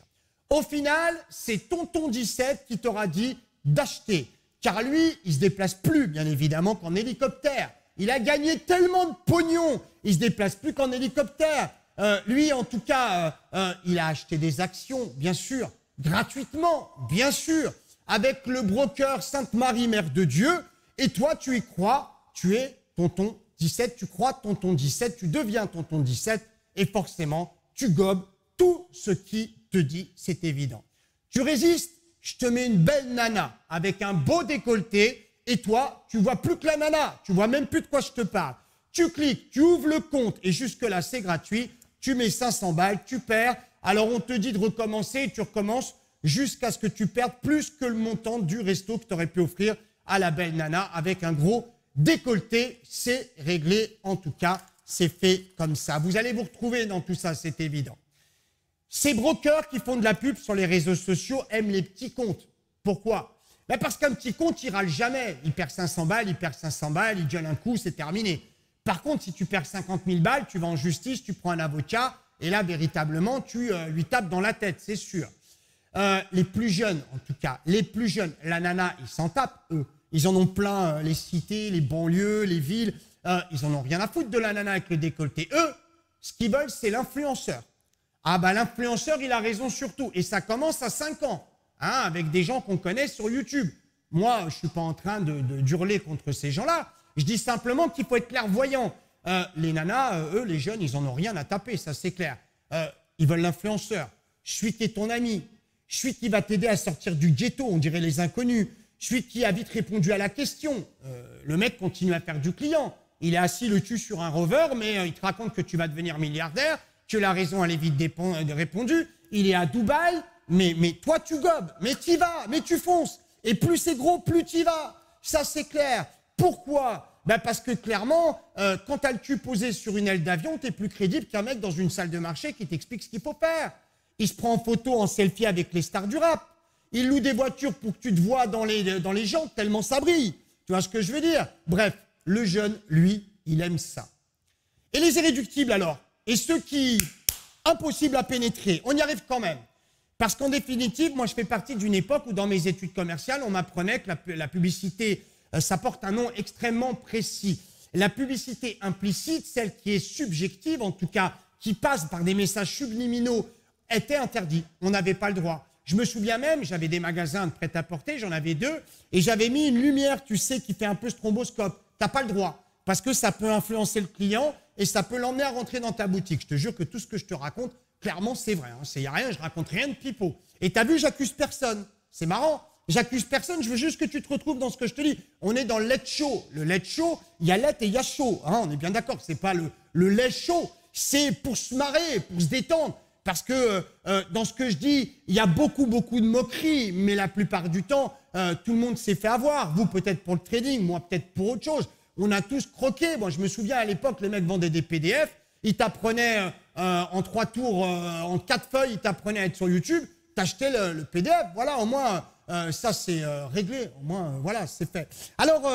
Au final, c'est Tonton 17 qui t'aura dit d'acheter, car lui, il ne se déplace plus, bien évidemment, qu'en hélicoptère. Il a gagné tellement de pognon, il ne se déplace plus qu'en hélicoptère. Lui, en tout cas, il a acheté des actions, bien sûr, gratuitement, bien sûr, avec le broker Sainte-Marie, Mère de Dieu, et toi, tu y crois, tu es Tonton 17, tu crois Tonton 17, tu deviens Tonton 17, et forcément, tu gobes tout ce qui te dit, c'est évident. Tu résistes, je te mets une belle nana avec un beau décolleté, et toi, tu vois plus que la nana, tu vois même plus de quoi je te parle. Tu cliques, tu ouvres le compte, et jusque-là, c'est gratuit, tu mets 500 balles, tu perds, alors on te dit de recommencer, et tu recommences jusqu'à ce que tu perdes plus que le montant du resto que tu aurais pu offrir à la belle nana avec un gros décolleté. C'est réglé, en tout cas, c'est fait comme ça. Vous allez vous retrouver dans tout ça, c'est évident. Ces brokers qui font de la pub sur les réseaux sociaux aiment les petits comptes. Pourquoi? Ben parce qu'un petit compte, il râle jamais. Il perd 500 balles, il perd 500 balles, il gueule un coup, c'est terminé. Par contre, si tu perds 50 000 balles, tu vas en justice, tu prends un avocat, et là, véritablement, tu lui tapes dans la tête, c'est sûr. Les plus jeunes, en tout cas, les plus jeunes, la nana, ils s'en tapent, eux. Ils en ont plein, les cités, les banlieues, les villes. Ils en ont rien à foutre de la nana avec le décolleté. Eux, ce qu'ils veulent, c'est l'influenceur. Ah bah l'influenceur, il a raison sur tout. Et ça commence à 5 ans, hein, avec des gens qu'on connaît sur YouTube. Moi, je ne suis pas en train d'hurler contre ces gens-là. Je dis simplement qu'il faut être clairvoyant. Les nanas, eux, les jeunes, ils en ont rien à taper, ça c'est clair. Ils veulent l'influenceur. Celui qui est ton ami. Celui qui va t'aider à sortir du ghetto, on dirait les inconnus. Celui qui a vite répondu à la question. Le mec continue à faire du client. Il est assis le cul sur un rover, mais il te raconte que tu vas devenir milliardaire, que la raison, elle est vite répondue. Il est à Dubaï, mais toi, tu gobes. Mais t'y vas, mais tu fonces. Et plus c'est gros, plus t'y vas. Ça, c'est clair. Pourquoi? Ben parce que clairement, quand tu as le cul posé sur une aile d'avion, tu es plus crédible qu'un mec dans une salle de marché qui t'explique ce qu'il faut faire. Il se prend en photo, en selfie avec les stars du rap. Il loue des voitures pour que tu te vois dans les jantes, tellement ça brille. Tu vois ce que je veux dire? Bref, le jeune, lui, il aime ça. Et les irréductibles alors? et ceux qui... impossible à pénétrer. On y arrive quand même. Parce qu'en définitive, moi, je fais partie d'une époque où, dans mes études commerciales, on m'apprenait que la publicité, ça porte un nom extrêmement précis. La publicité implicite, celle qui est subjective, en tout cas, qui passe par des messages subliminaux, était interdite. On n'avait pas le droit. Je me souviens même, j'avais des magasins de prêt-à-porter, j'en avais 2, et j'avais mis une lumière, tu sais, qui fait un peu stromboscope. T'as pas le droit, parce que ça peut influencer le client et ça peut l'emmener à rentrer dans ta boutique. Je te jure que tout ce que je te raconte, clairement, c'est vrai. Il n'y a rien, je raconte rien de pipeau. Et t'as vu, j'accuse personne. C'est marrant. J'accuse personne, je veux juste que tu te retrouves dans ce que je te dis. On est dans le lait chaud. Le lait chaud, il y a lait et il y a chaud. Hein, on est bien d'accord, c'est pas le lait chaud. C'est pour se marrer, pour se détendre. Parce que dans ce que je dis, il y a beaucoup de moqueries, mais la plupart du temps, tout le monde s'est fait avoir. Vous, peut-être pour le trading, moi, peut-être pour autre chose. On a tous croqué. Moi, je me souviens, à l'époque, les mecs vendaient des PDF. Ils t'apprenaient en 3 tours, en 4 feuilles, ils t'apprenaient à être sur YouTube. T'achetais le PDF. Voilà, au moins, ça, c'est réglé. Au moins, voilà, c'est fait. Alors,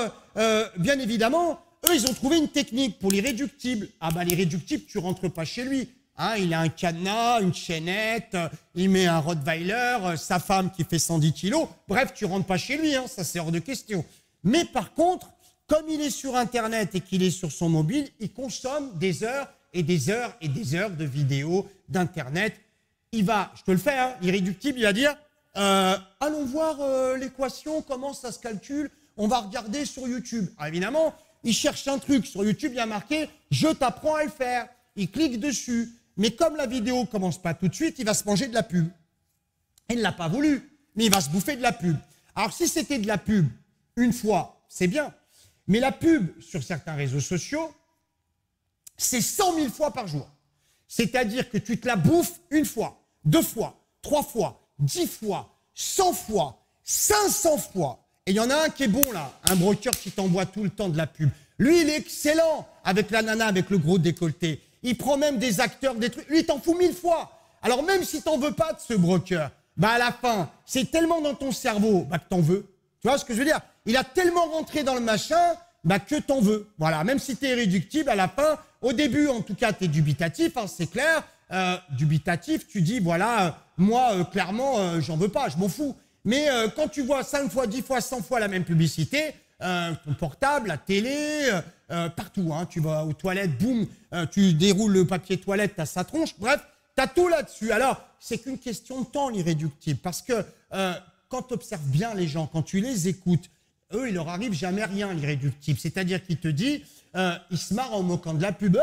bien évidemment, eux, ils ont trouvé une technique pour les réductibles. Ah bah, les réductibles, tu rentres pas chez lui. Hein, il a un cadenas, une chaînette, il met un Rottweiler, sa femme qui fait 110 kilos. Bref, tu rentres pas chez lui, hein, ça c'est hors de question. Mais par contre, comme il est sur Internet et qu'il est sur son mobile, il consomme des heures et des heures et des heures de vidéos d'Internet. Il va, je te le fais, hein, l'irréductible, il va dire allons voir l'équation, comment ça se calcule, on va regarder sur YouTube. Alors évidemment, il cherche un truc sur YouTube, il y a marqué je t'apprends à le faire. Il clique dessus. Mais comme la vidéo ne commence pas tout de suite, il va se manger de la pub. Il ne l'a pas voulu, mais il va se bouffer de la pub. Alors si c'était de la pub une fois, c'est bien. Mais la pub sur certains réseaux sociaux, c'est 100 000 fois par jour. C'est-à-dire que tu te la bouffes une fois, 2 fois, 3 fois, 10 fois, 100 fois, 500 fois. Et il y en a un qui est bon là, un broker qui t'envoie tout le temps de la pub. Lui, il est excellent avec la nana, avec le gros décolleté. Il prend même des acteurs, des trucs. Lui, il t'en fout 1000 fois. Alors même si t'en veux pas de ce broker, bah à la fin, c'est tellement dans ton cerveau bah, que t'en veux. Tu vois ce que je veux dire? Il a tellement rentré dans le machin bah, que t'en veux. Voilà, même si t'es irréductible, à la fin, au début, en tout cas, t'es dubitatif, hein, c'est clair. Dubitatif, tu dis, voilà, moi, clairement, j'en veux pas, je m'en fous. Mais quand tu vois 5 fois, 10 fois, 100 fois la même publicité, ton portable, la télé, partout, hein, tu vas aux toilettes, boum, tu déroules le papier toilette, t'as sa tronche, bref, t'as tout là-dessus. Alors, c'est qu'une question de temps, l'irréductible, parce que quand tu observes bien les gens, quand tu les écoutes, eux, il leur arrive jamais rien, l'irréductible. C'est-à-dire qu'il te dit, il se marre en moquant de la pub,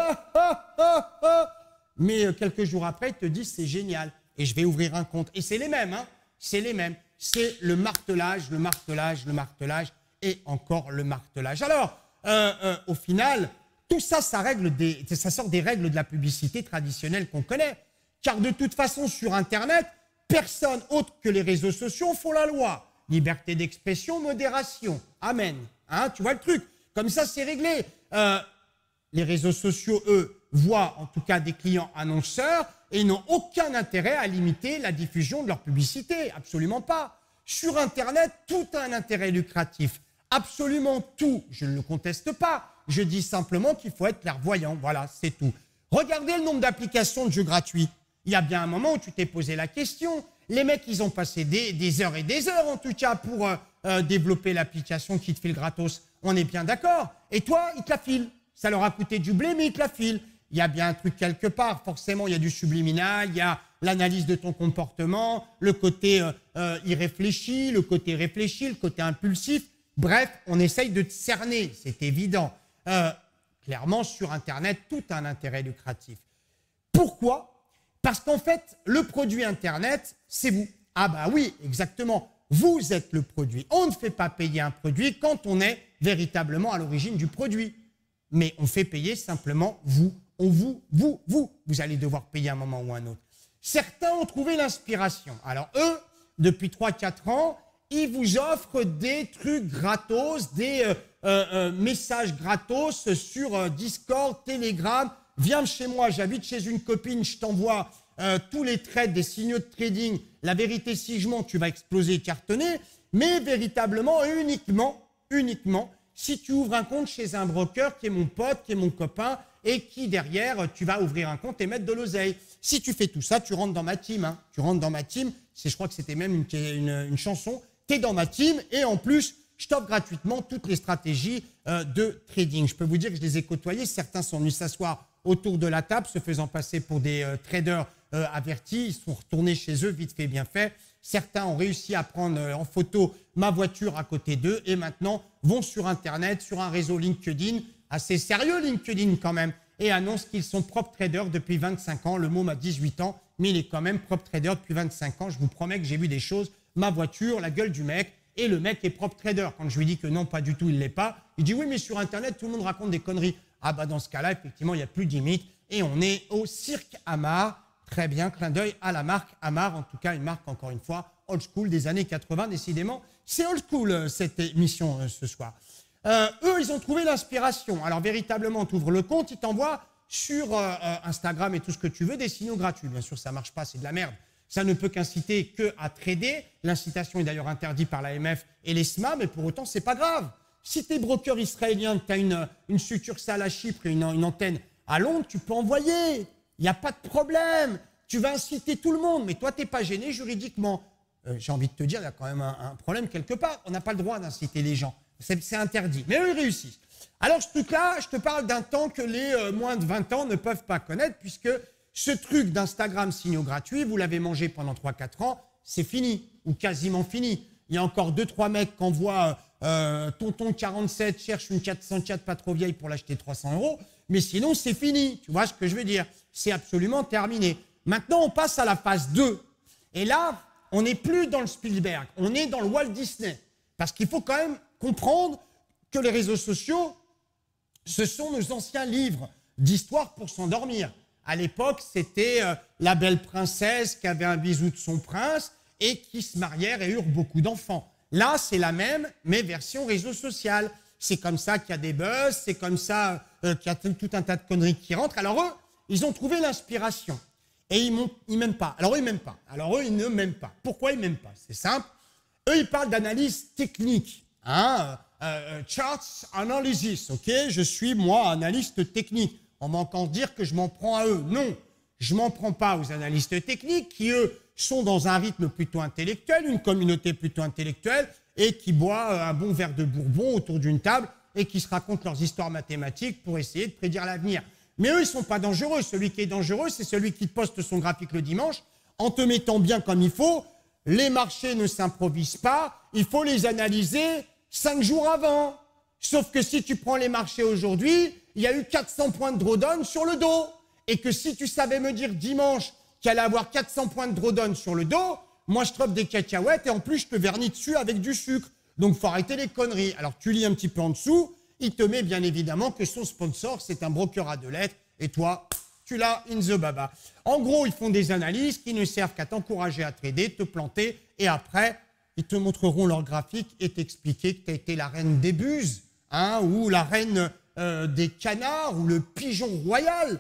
mais quelques jours après, il te dit, c'est génial, et je vais ouvrir un compte. Et c'est les mêmes, hein, c'est les mêmes. C'est le martelage, le martelage, le martelage, et encore le martelage. Alors, au final, tout ça, ça sort des règles de la publicité traditionnelle qu'on connaît. Car de toute façon, sur Internet, personne autre que les réseaux sociaux font la loi. Liberté d'expression, modération. Amen. Hein, tu vois le truc? Comme ça, c'est réglé. Les réseaux sociaux, eux, voient en tout cas des clients annonceurs et n'ont aucun intérêt à limiter la diffusion de leur publicité. Absolument pas. Sur Internet, tout a un intérêt lucratif. Absolument tout. Je ne le conteste pas. Je dis simplement qu'il faut être clairvoyant. Voilà, c'est tout. Regardez le nombre d'applications de jeux gratuits. Il y a bien un moment où tu t'es posé la question. Les mecs, ils ont passé des heures et des heures, en tout cas, pour développer l'application qui te file gratos. On est bien d'accord. Et toi, ils te la filent. Ça leur a coûté du blé, mais ils te la filent. Il y a bien un truc quelque part. Forcément, il y a du subliminal, il y a l'analyse de ton comportement, le côté irréfléchi, le côté réfléchi, le côté impulsif. Bref, on essaye de te cerner, c'est évident. Clairement, sur Internet, tout a un intérêt lucratif. Pourquoi? Parce qu'en fait, le produit Internet, c'est vous. Ah bah oui, exactement. Vous êtes le produit. On ne fait pas payer un produit quand on est véritablement à l'origine du produit. Mais on fait payer simplement vous. Vous allez devoir payer à un moment ou à un autre. Certains ont trouvé l'inspiration. Alors eux, depuis 3-4 ans, ils vous offrent des trucs gratos, des messages gratos sur Discord, Telegram. Viens chez moi, j'habite chez une copine, je t'envoie tous les trades, des signaux de trading. La vérité, si je mens, tu vas exploser et cartonner. Mais véritablement, uniquement, si tu ouvres un compte chez un broker qui est mon pote, qui est mon copain, et qui, derrière, tu vas ouvrir un compte et mettre de l'oseille. Si tu fais tout ça, tu rentres dans ma team. Hein. Tu rentres dans ma team. Je crois que c'était même une chanson. Tu es dans ma team et en plus, je t'offre gratuitement toutes les stratégies de trading. Je peux vous dire que je les ai côtoyés. Certains sont venus s'asseoir autour de la table, se faisant passer pour des traders avertis. Ils sont retournés chez eux, vite fait, bien fait. Certains ont réussi à prendre en photo ma voiture à côté d'eux et maintenant vont sur Internet, sur un réseau LinkedIn, assez sérieux LinkedIn quand même, et annoncent qu'ils sont propres traders depuis 25 ans. Le môme a 18 ans, mais il est quand même propre trader depuis 25 ans. Je vous promets que j'ai vu des choses. Ma voiture, la gueule du mec, et le mec est propre trader. Quand je lui dis que non, pas du tout, il ne l'est pas, il dit oui, mais sur Internet, tout le monde raconte des conneries. Ah bah dans ce cas-là, effectivement, il n'y a plus de limite et on est au Cirque Hamar. Très bien, clin d'œil à la marque Hamar, en tout cas une marque, encore une fois, old school des années 80, décidément. C'est old school cette émission ce soir. Eux, ils ont trouvé l'inspiration. Alors véritablement, tu ouvres le compte, ils t'envoient sur Instagram et tout ce que tu veux des signaux gratuits. Bien sûr, ça ne marche pas, c'est de la merde. Ça ne peut qu'inciter qu'à trader. L'incitation est d'ailleurs interdite par l'AMF et l'ESMA, mais pour autant, ce n'est pas grave. Si tu es broker israélien, que tu as une succursale à Chypre et une antenne à Londres, tu peux envoyer. Il n'y a pas de problème. Tu vas inciter tout le monde, mais toi, tu n'es pas gêné juridiquement. J'ai envie de te dire, il y a quand même un problème quelque part. On n'a pas le droit d'inciter les gens. C'est interdit. Mais eux, ils réussissent. Alors, ce truc-là, je te parle d'un temps que les moins de 20 ans ne peuvent pas connaître, puisque ce truc d'Instagram signaux gratuits, vous l'avez mangé pendant 3-4 ans, c'est fini, ou quasiment fini. Il y a encore 2-3 mecs qui envoient Tonton 47 cherche une 404 pas trop vieille pour l'acheter 300 €, mais sinon, c'est fini. Tu vois ce que je veux dire? C'est absolument terminé. Maintenant, on passe à la phase 2. Et là, on n'est plus dans le Spielberg, on est dans le Walt Disney. Parce qu'il faut quand même comprendre que les réseaux sociaux, ce sont nos anciens livres d'histoire pour s'endormir. À l'époque, c'était la belle princesse qui avait un bisou de son prince et qui se marièrent et eurent beaucoup d'enfants. Là, c'est la même, mais version réseau social. C'est comme ça qu'il y a des buzz, c'est comme ça qu'il y a tout un tas de conneries qui rentrent. Alors eux, ils ont trouvé l'inspiration. Et ils m'aiment pas. Alors eux, ils m'aiment pas. Alors eux, ils ne m'aiment pas. Pourquoi ils m'aiment pas? C'est simple. Eux, ils parlent d'analyse technique. Hein? Charts analysis, ok? Je suis, moi, analyste technique. On va encore dire que je m'en prends à eux. Non, je ne m'en prends pas aux analystes techniques qui, eux, sont dans un rythme plutôt intellectuel, une communauté plutôt intellectuelle, et qui boivent un bon verre de bourbon autour d'une table et qui se racontent leurs histoires mathématiques pour essayer de prédire l'avenir. Mais eux, ils ne sont pas dangereux. Celui qui est dangereux, c'est celui qui poste son graphique le dimanche en te mettant bien comme il faut. Les marchés ne s'improvisent pas, il faut les analyser 5 jours avant. Sauf que si tu prends les marchés aujourd'hui, il y a eu 400 points de drawdown sur le dos. Et que si tu savais me dire dimanche qu'il allait avoir 400 points de drawdown sur le dos, moi je te offre des cacahuètes et en plus je te vernis dessus avec du sucre. Donc il faut arrêter les conneries. Alors tu lis un petit peu en dessous, il te met bien évidemment que son sponsor c'est un broker à 2 lettres et toi, tu l'as in the baba. En gros, ils font des analyses qui ne servent qu'à t'encourager à trader, te planter et après, ils te montreront leur graphique et t'expliquer que tu as été la reine des buses, hein, ou la reine des canards ou le pigeon royal.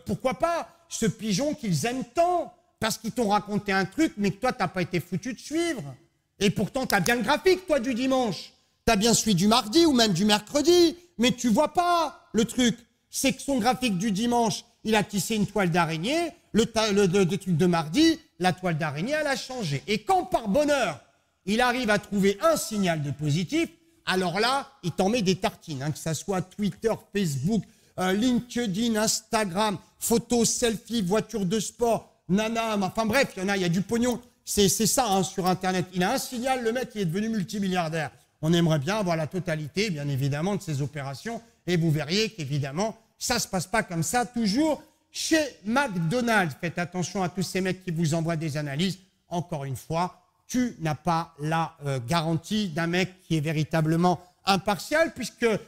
Pourquoi pas ce pigeon qu'ils aiment tant parce qu'ils t'ont raconté un truc mais que toi, tu n'as pas été foutu de suivre. Et pourtant, tu as bien le graphique, toi, du dimanche. Tu as bien celui du mardi ou même du mercredi, mais tu vois pas le truc. C'est que son graphique du dimanche, il a tissé une toile d'araignée, le truc de mardi, la toile d'araignée, elle a changé. Et quand, par bonheur, il arrive à trouver un signal de positif, alors là, il t'en met des tartines, hein, que ça soit Twitter, Facebook, LinkedIn, Instagram, photos, selfies, voitures de sport, nana, enfin bref, il y a du pognon. C'est ça hein, sur Internet. Il a un signal, le mec, il est devenu multimilliardaire. On aimerait bien avoir la totalité, bien évidemment, de ces opérations. Et vous verriez qu'évidemment, ça ne se passe pas comme ça, toujours chez McDonald's. Faites attention à tous ces mecs qui vous envoient des analyses. Encore une fois, tu n'as pas la garantie d'un mec qui est véritablement impartial, puisqu'il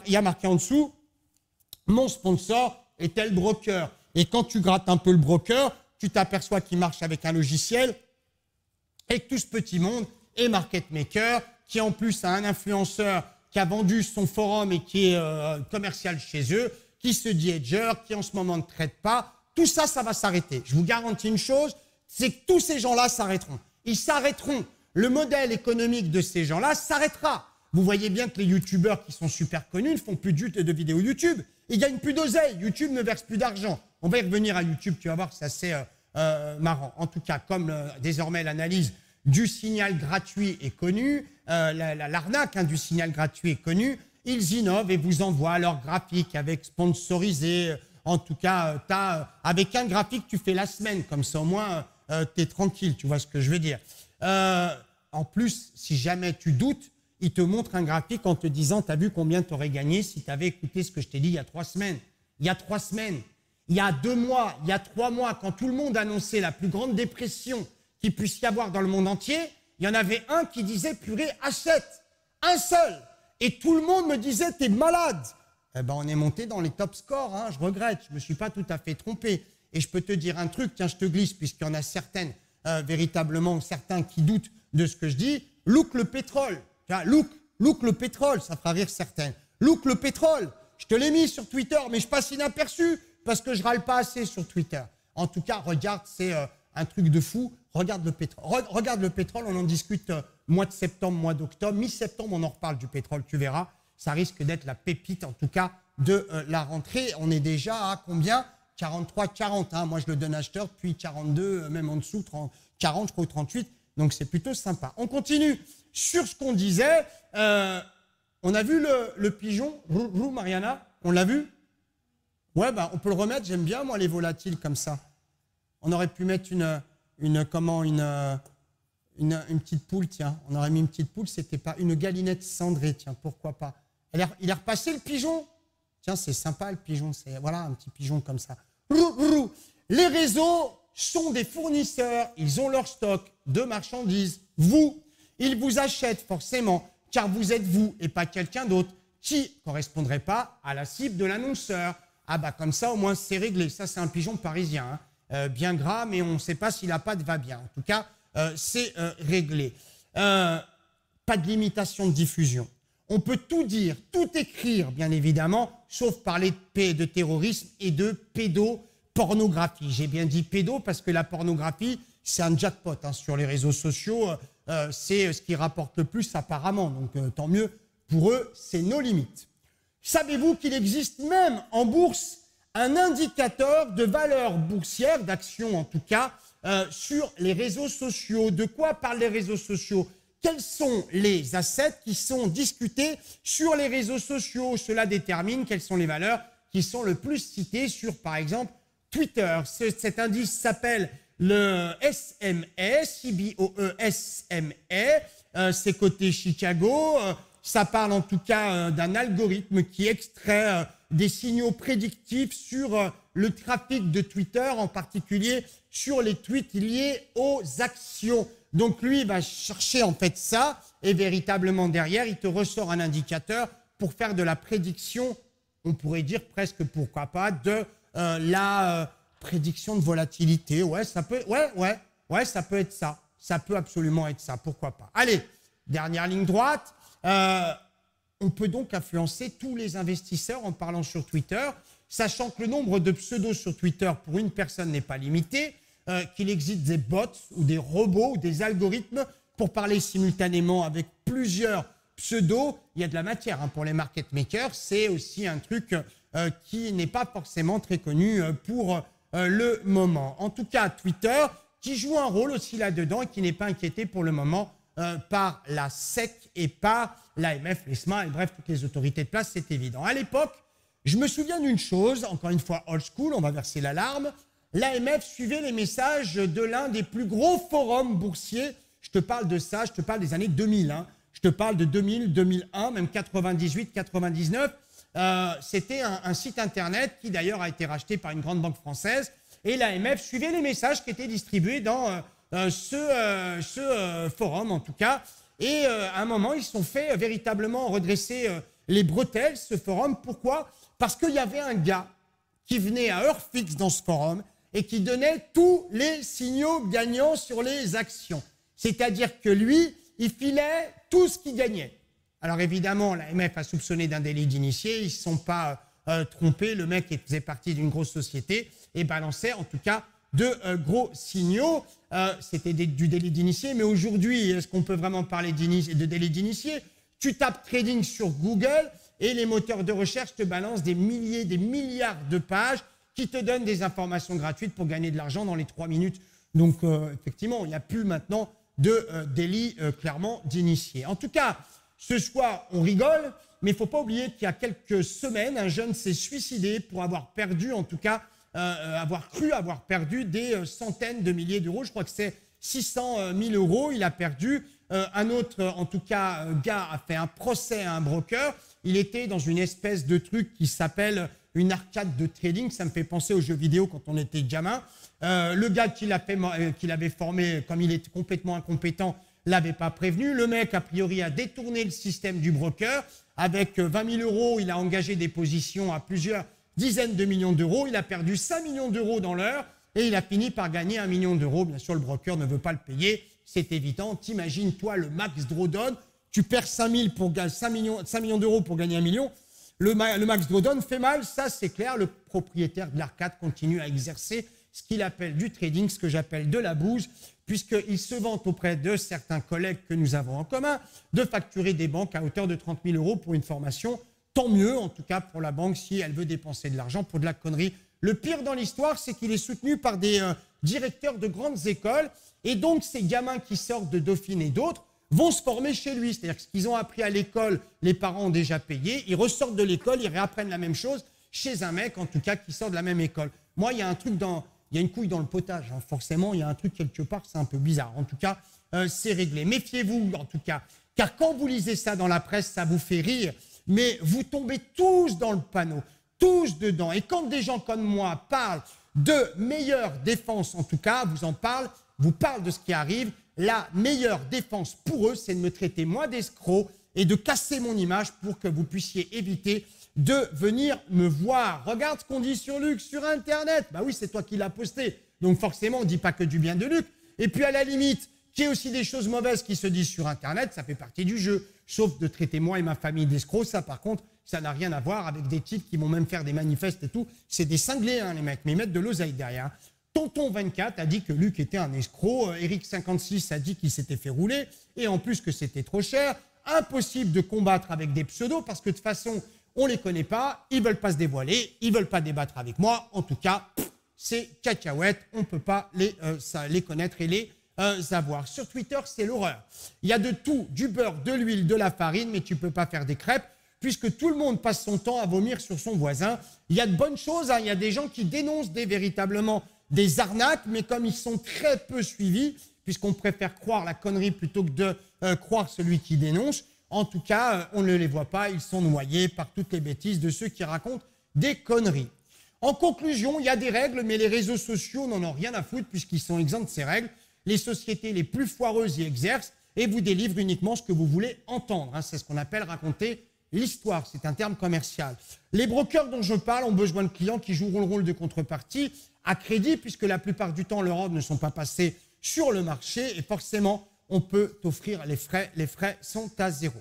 y a marqué en dessous, mon sponsor est tel broker. Et quand tu grattes un peu le broker, tu t'aperçois qu'il marche avec un logiciel et que tout ce petit monde est market maker, qui en plus a un influenceur qui a vendu son forum et qui est commercial chez eux, qui se dit hedger, qui en ce moment ne traite pas. Tout ça, ça va s'arrêter. Je vous garantis une chose, c'est que tous ces gens-là s'arrêteront. Ils s'arrêteront. Le modèle économique de ces gens-là s'arrêtera. Vous voyez bien que les youtubeurs qui sont super connus ne font plus de vidéos YouTube. Ils gagnent plus d'oseille. YouTube ne verse plus d'argent. On va y revenir à YouTube, tu vas voir que c'est assez marrant. En tout cas, comme désormais l'analyse du signal gratuit est connue, l'arnaque du signal gratuit est connue, ils innovent et vous envoient leurs graphiques avec sponsorisé. En tout cas, avec un graphique, tu fais la semaine. Comme ça, au moins, tu es tranquille. Tu vois ce que je veux dire. En plus, si jamais tu doutes, il te montre un graphique en te disant, tu as vu combien tu aurais gagné si tu avais écouté ce que je t'ai dit il y a 3 semaines. Il y a 3 semaines, il y a 2 mois, il y a 3 mois, quand tout le monde annonçait la plus grande dépression qu'il puisse y avoir dans le monde entier, il y en avait un qui disait, purée, achète, un seul. Et tout le monde me disait, t'es malade. Eh ben, on est monté dans les top scores, hein, je regrette, je ne me suis pas tout à fait trompé. Et je peux te dire un truc, tiens, je te glisse, puisqu'il y en a certaines, véritablement, certains qui doutent de ce que je dis. Look le pétrole. Look le pétrole, ça fera rire certains. Look le pétrole, je te l'ai mis sur Twitter, mais je passe inaperçu parce que je râle pas assez sur Twitter. En tout cas, regarde, c'est un truc de fou. Regarde le pétrole. Regarde le pétrole, on en discute mois de septembre, mois d'octobre. Mi-septembre, on en reparle du pétrole, tu verras. Ça risque d'être la pépite, en tout cas, de la rentrée. On est déjà à combien? 43, 40. Hein. Moi, je le donne acheteur, puis 42, même en dessous, 30, 40, je crois, 38. Donc, c'est plutôt sympa. On continue sur ce qu'on disait. On a vu le pigeon, Rou, Mariana? On l'a vu? Ouais, bah, on peut le remettre. J'aime bien, moi, les volatiles comme ça. On aurait pu mettre une petite poule, tiens. On aurait mis une petite poule, c'était pas une galinette cendrée, tiens, pourquoi pas. Il est repassé le pigeon. Tiens, c'est sympa le pigeon, c'est voilà un petit pigeon comme ça. Les réseaux sont des fournisseurs, ils ont leur stock de marchandises. Ils vous achètent forcément, car vous êtes vous et pas quelqu'un d'autre qui ne correspondrait pas à la cible de l'annonceur. Ah bah comme ça, au moins c'est réglé. Ça, c'est un pigeon parisien, hein. Bien gras, mais on ne sait pas si la pâte va bien. En tout cas, c'est réglé. Pas de limitation de diffusion. On peut tout dire, tout écrire, bien évidemment, sauf parler de terrorisme et de pédopornographie. J'ai bien dit pédo parce que la pornographie, c'est un jackpot hein, sur les réseaux sociaux. C'est ce qui rapporte le plus apparemment. Donc tant mieux pour eux, c'est nos limites. Savez-vous qu'il existe même en bourse un indicateur de valeur boursière, d'action en tout cas, sur les réseaux sociaux? De quoi parlent les réseaux sociaux? Quels sont les assets qui sont discutés sur les réseaux sociaux? Cela détermine quelles sont les valeurs qui sont le plus citées sur, par exemple, Twitter. Cet indice s'appelle le SMA, CBOE-SMA. C'est côté Chicago. Ça parle en tout cas d'un algorithme qui extrait des signaux prédictifs sur le trafic de Twitter, en particulier sur les tweets liés aux actions. Donc lui, il va chercher en fait ça, et véritablement derrière, il te ressort un indicateur pour faire de la prédiction, on pourrait dire presque, pourquoi pas, de la prédiction de volatilité. Ouais, ça peut, ouais, ça peut être ça. Ça peut absolument être ça, pourquoi pas. Allez, dernière ligne droite. On peut donc influencer tous les investisseurs en parlant sur Twitter, sachant que le nombre de pseudos sur Twitter pour une personne n'est pas limité, qu'il existe des bots ou des robots ou des algorithmes pour parler simultanément avec plusieurs pseudos. Il y a de la matière hein, pour les market makers. C'est aussi un truc qui n'est pas forcément très connu pour le moment. En tout cas, Twitter, qui joue un rôle aussi là-dedans et qui n'est pas inquiété pour le moment par la SEC et par l'AMF, l'ESMA et bref, toutes les autorités de place, c'est évident. À l'époque, je me souviens d'une chose, encore une fois old school, on va verser l'alarme. L'AMF suivait les messages de l'un des plus gros forums boursiers. Je te parle de ça, je te parle des années 2000. Hein. Je te parle de 2000, 2001, même 98, 99. C'était un site internet qui d'ailleurs a été racheté par une grande banque française. Et l'AMF suivait les messages qui étaient distribués dans ce forum en tout cas. Et à un moment, ils se sont fait véritablement redresser les bretelles, ce forum. Pourquoi? Parce qu'il y avait un gars qui venait à heure fixe dans ce forum et qui donnait tous les signaux gagnants sur les actions. C'est-à-dire que lui, il filait tout ce qu'il gagnait. Alors évidemment, l'AMF a soupçonné d'un délit d'initié, ils ne se sont pas trompés, le mec faisait partie d'une grosse société et balançait en tout cas de gros signaux. C'était du délit d'initié, mais aujourd'hui, est-ce qu'on peut vraiment parler de délit d'initié? Tu tapes trading sur Google et les moteurs de recherche te balancent des milliers, des milliards de pages qui te donnent des informations gratuites pour gagner de l'argent dans les 3 minutes. Donc, effectivement, il n'y a plus maintenant de délit clairement d'initié. En tout cas, ce soir, on rigole, mais il ne faut pas oublier qu'il y a quelques semaines, un jeune s'est suicidé pour avoir perdu, en tout cas, avoir cru avoir perdu des centaines de milliers d'euros. Je crois que c'est 600 000 euros. Il a perdu. Un autre, en tout cas, gars a fait un procès à un broker. Il était dans une espèce de truc qui s'appelle une arcade de trading. Ça me fait penser aux jeux vidéo quand on était gamin. Le gars qui l'avait formé, comme il était complètement incompétent, l'avait pas prévenu. Le mec, a priori, a détourné le système du broker. Avec 20 000 euros, il a engagé des positions à plusieurs dizaines de millions d'euros. Il a perdu 5 millions d'euros dans l'heure et il a fini par gagner 1 million d'euros. Bien sûr, le broker ne veut pas le payer. C'est évident. T'imagines, toi, le max drawdown, tu perds 5 millions d'euros pour gagner 1 million. Le max drawdown fait mal, ça c'est clair. Le propriétaire de l'arcade continue à exercer ce qu'il appelle du trading, ce que j'appelle de la bouse, puisqu'il se vante auprès de certains collègues que nous avons en commun de facturer des banques à hauteur de 30 000 euros pour une formation. Tant mieux, en tout cas pour la banque, si elle veut dépenser de l'argent pour de la connerie. Le pire dans l'histoire, c'est qu'il est soutenu par des directeurs de grandes écoles. Et donc, ces gamins qui sortent de Dauphine et d'autres vont se former chez lui. C'est-à-dire que ce qu'ils ont appris à l'école, les parents ont déjà payé. Ils ressortent de l'école, ils réapprennent la même chose chez un mec, en tout cas, qui sort de la même école. Moi, il y a un truc il y a une couille dans le potage. Hein. Forcément, il y a un truc quelque part, c'est un peu bizarre. En tout cas, c'est réglé. Méfiez-vous, en tout cas. Car quand vous lisez ça dans la presse, ça vous fait rire. Mais vous tombez tous dans le panneau, tous dedans. Et quand des gens comme moi parlent de meilleure défense, en tout cas, vous parlent de ce qui arrive. La meilleure défense pour eux, c'est de me traiter moi d'escroc et de casser mon image pour que vous puissiez éviter de venir me voir. Regarde ce qu'on dit sur Luc sur Internet. Bah oui, c'est toi qui l'as posté. Donc forcément, on ne dit pas que du bien de Luc. Et puis à la limite, qu'il y ait aussi des choses mauvaises qui se disent sur Internet, ça fait partie du jeu. Sauf de traiter moi et ma famille d'escrocs. Ça, par contre, ça n'a rien à voir avec des types qui vont même faire des manifestes et tout. C'est des cinglés, hein, les mecs, mais ils mettent de l'oseille derrière. Tonton24 a dit que Luc était un escroc. Eric56 a dit qu'il s'était fait rouler. Et en plus que c'était trop cher. Impossible de combattre avec des pseudos parce que de toute façon, on ne les connaît pas. Ils ne veulent pas se dévoiler. Ils ne veulent pas débattre avec moi. En tout cas, c'est cacahuètes. On ne peut pas les connaître et les avoir. Sur Twitter, c'est l'horreur. Il y a de tout, du beurre, de l'huile, de la farine, mais tu ne peux pas faire des crêpes puisque tout le monde passe son temps à vomir sur son voisin. Il y a de bonnes choses. Hein. Il y a des gens qui dénoncent véritablement des arnaques, mais comme ils sont très peu suivis, puisqu'on préfère croire la connerie plutôt que de croire celui qui dénonce, en tout cas, on ne les voit pas, ils sont noyés par toutes les bêtises de ceux qui racontent des conneries. En conclusion, il y a des règles, mais les réseaux sociaux n'en ont rien à foutre puisqu'ils sont exempts de ces règles. Les sociétés les plus foireuses y exercent et vous délivrent uniquement ce que vous voulez entendre. Hein. C'est ce qu'on appelle raconter l'histoire, c'est un terme commercial. Les brokers dont je parle ont besoin de clients qui joueront le rôle de contrepartie à crédit, puisque la plupart du temps, leurs ordres ne sont pas passés sur le marché et forcément, on peut t'offrir les frais. Les frais sont à zéro.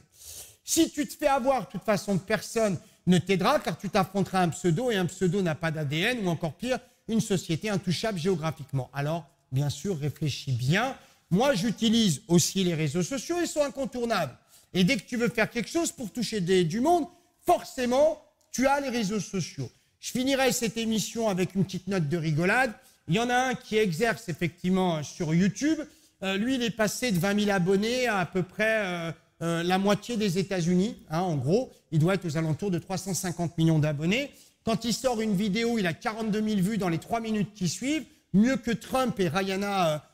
Si tu te fais avoir, de toute façon, personne ne t'aidera car tu t'affronteras un pseudo et un pseudo n'a pas d'ADN ou encore pire, une société intouchable géographiquement. Alors, bien sûr, réfléchis bien. Moi, j'utilise aussi les réseaux sociaux, ils sont incontournables. Et dès que tu veux faire quelque chose pour toucher du monde, forcément, tu as les réseaux sociaux. Je finirai cette émission avec une petite note de rigolade. Il y en a un qui exerce effectivement sur YouTube. Lui, il est passé de 20 000 abonnés à peu près la moitié des États-Unis. Hein, en gros, il doit être aux alentours de 350 millions d'abonnés. Quand il sort une vidéo, il a 42 000 vues dans les 3 minutes qui suivent. Mieux que Trump et Rihanna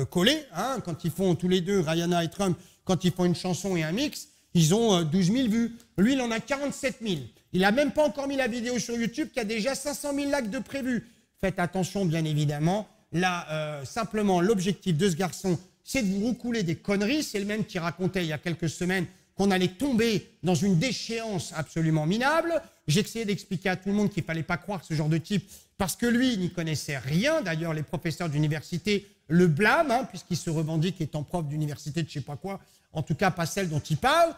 collés. Hein, quand ils font tous les deux, Rihanna et Trump, quand ils font une chanson et un mix, ils ont 12 000 vues. Lui, il en a 47 000. Il n'a même pas encore mis la vidéo sur YouTube qui a déjà 500 000 likes de prévu. Faites attention, bien évidemment. Là, simplement, l'objectif de ce garçon, c'est de vous roucouler des conneries. C'est le même qui racontait il y a quelques semaines qu'on allait tomber dans une déchéance absolument minable. J'ai essayé d'expliquer à tout le monde qu'il ne fallait pas croire ce genre de type parce que lui, n'y connaissait rien. D'ailleurs, les professeurs d'université le blâment, hein, puisqu'il se revendique étant prof d'université de je ne sais pas quoi, en tout cas pas celle dont il parle.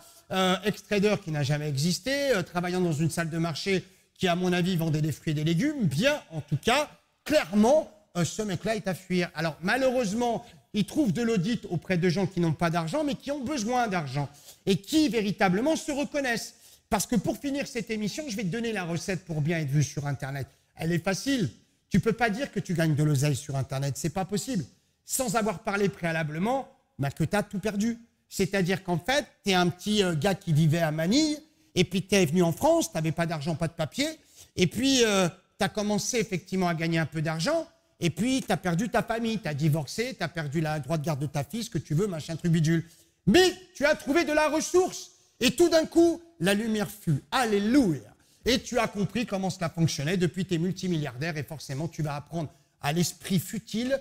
Ex-trader qui n'a jamais existé, travaillant dans une salle de marché qui, à mon avis, vendait des fruits et des légumes. Bien, en tout cas, clairement, ce mec-là est à fuir. Alors, malheureusement, ils trouvent de l'audit auprès de gens qui n'ont pas d'argent, mais qui ont besoin d'argent et qui véritablement se reconnaissent. Parce que pour finir cette émission, je vais te donner la recette pour bien être vu sur Internet. Elle est facile. Tu ne peux pas dire que tu gagnes de l'oseille sur Internet, ce n'est pas possible. Sans avoir parlé préalablement, que tu as tout perdu. C'est-à-dire qu'en fait, tu es un petit gars qui vivait à Manille, et puis tu es venu en France, tu n'avais pas d'argent, pas de papier, et puis tu as commencé effectivement à gagner un peu d'argent, et puis tu as perdu ta famille, tu as divorcé, tu as perdu le droit de garde de ta fille, ce que tu veux, machin, truc bidule. Mais tu as trouvé de la ressource, et tout d'un coup, la lumière fut. Alléluia. Et tu as compris comment cela fonctionnait. Depuis, tu es multimilliardaire, et forcément, tu vas apprendre à l'esprit futile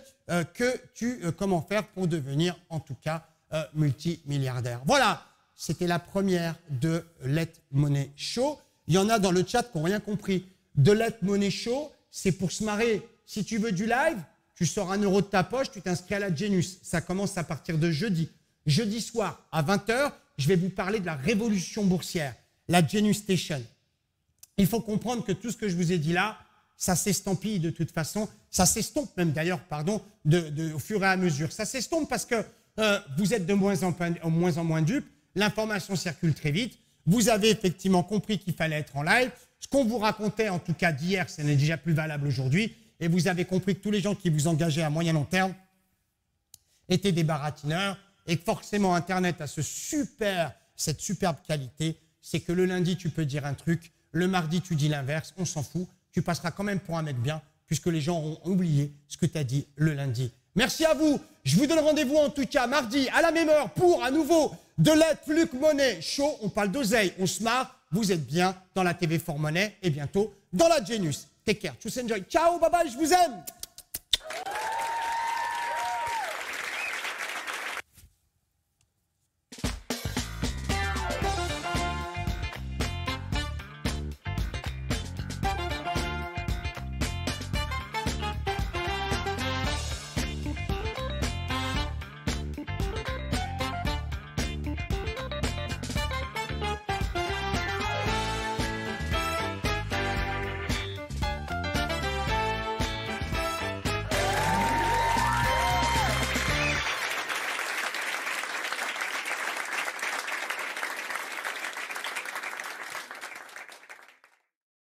comment faire pour devenir, en tout cas, multimilliardaire. Voilà, c'était la première de Let Money Show. Il y en a dans le chat qui n'ont rien compris. De Let Money Show, c'est pour se marrer. Si tu veux du live, tu sors 1 euro de ta poche, tu t'inscris à la Genius. Ça commence à partir de jeudi. Jeudi soir, à 20h, je vais vous parler de la révolution boursière, la Genius Station. Il faut comprendre que tout ce que je vous ai dit là, ça s'estampille de toute façon. Ça s'estompe même d'ailleurs, pardon, au fur et à mesure. Ça s'estompe parce que vous êtes de moins en moins dupes. L'information circule très vite. Vous avez effectivement compris qu'il fallait être en live. Ce qu'on vous racontait, en tout cas d'hier, ça n'est déjà plus valable aujourd'hui. Et vous avez compris que tous les gens qui vous engageaient à moyen long terme étaient des baratineurs. Et que forcément, Internet a cette superbe qualité. C'est que le lundi, tu peux dire un truc. Le mardi, tu dis l'inverse. On s'en fout. Tu passeras quand même pour un mec bien, puisque les gens auront oublié ce que tu as dit le lundi. Merci à vous. Je vous donne rendez-vous en tout cas mardi à la même heure pour à nouveau de Let Money Show. On parle d'oseille, on se marre. Vous êtes bien dans la TV for Money et bientôt dans la Genius. Take care. Tchuss, enjoy. Ciao, bye bye, je vous aime.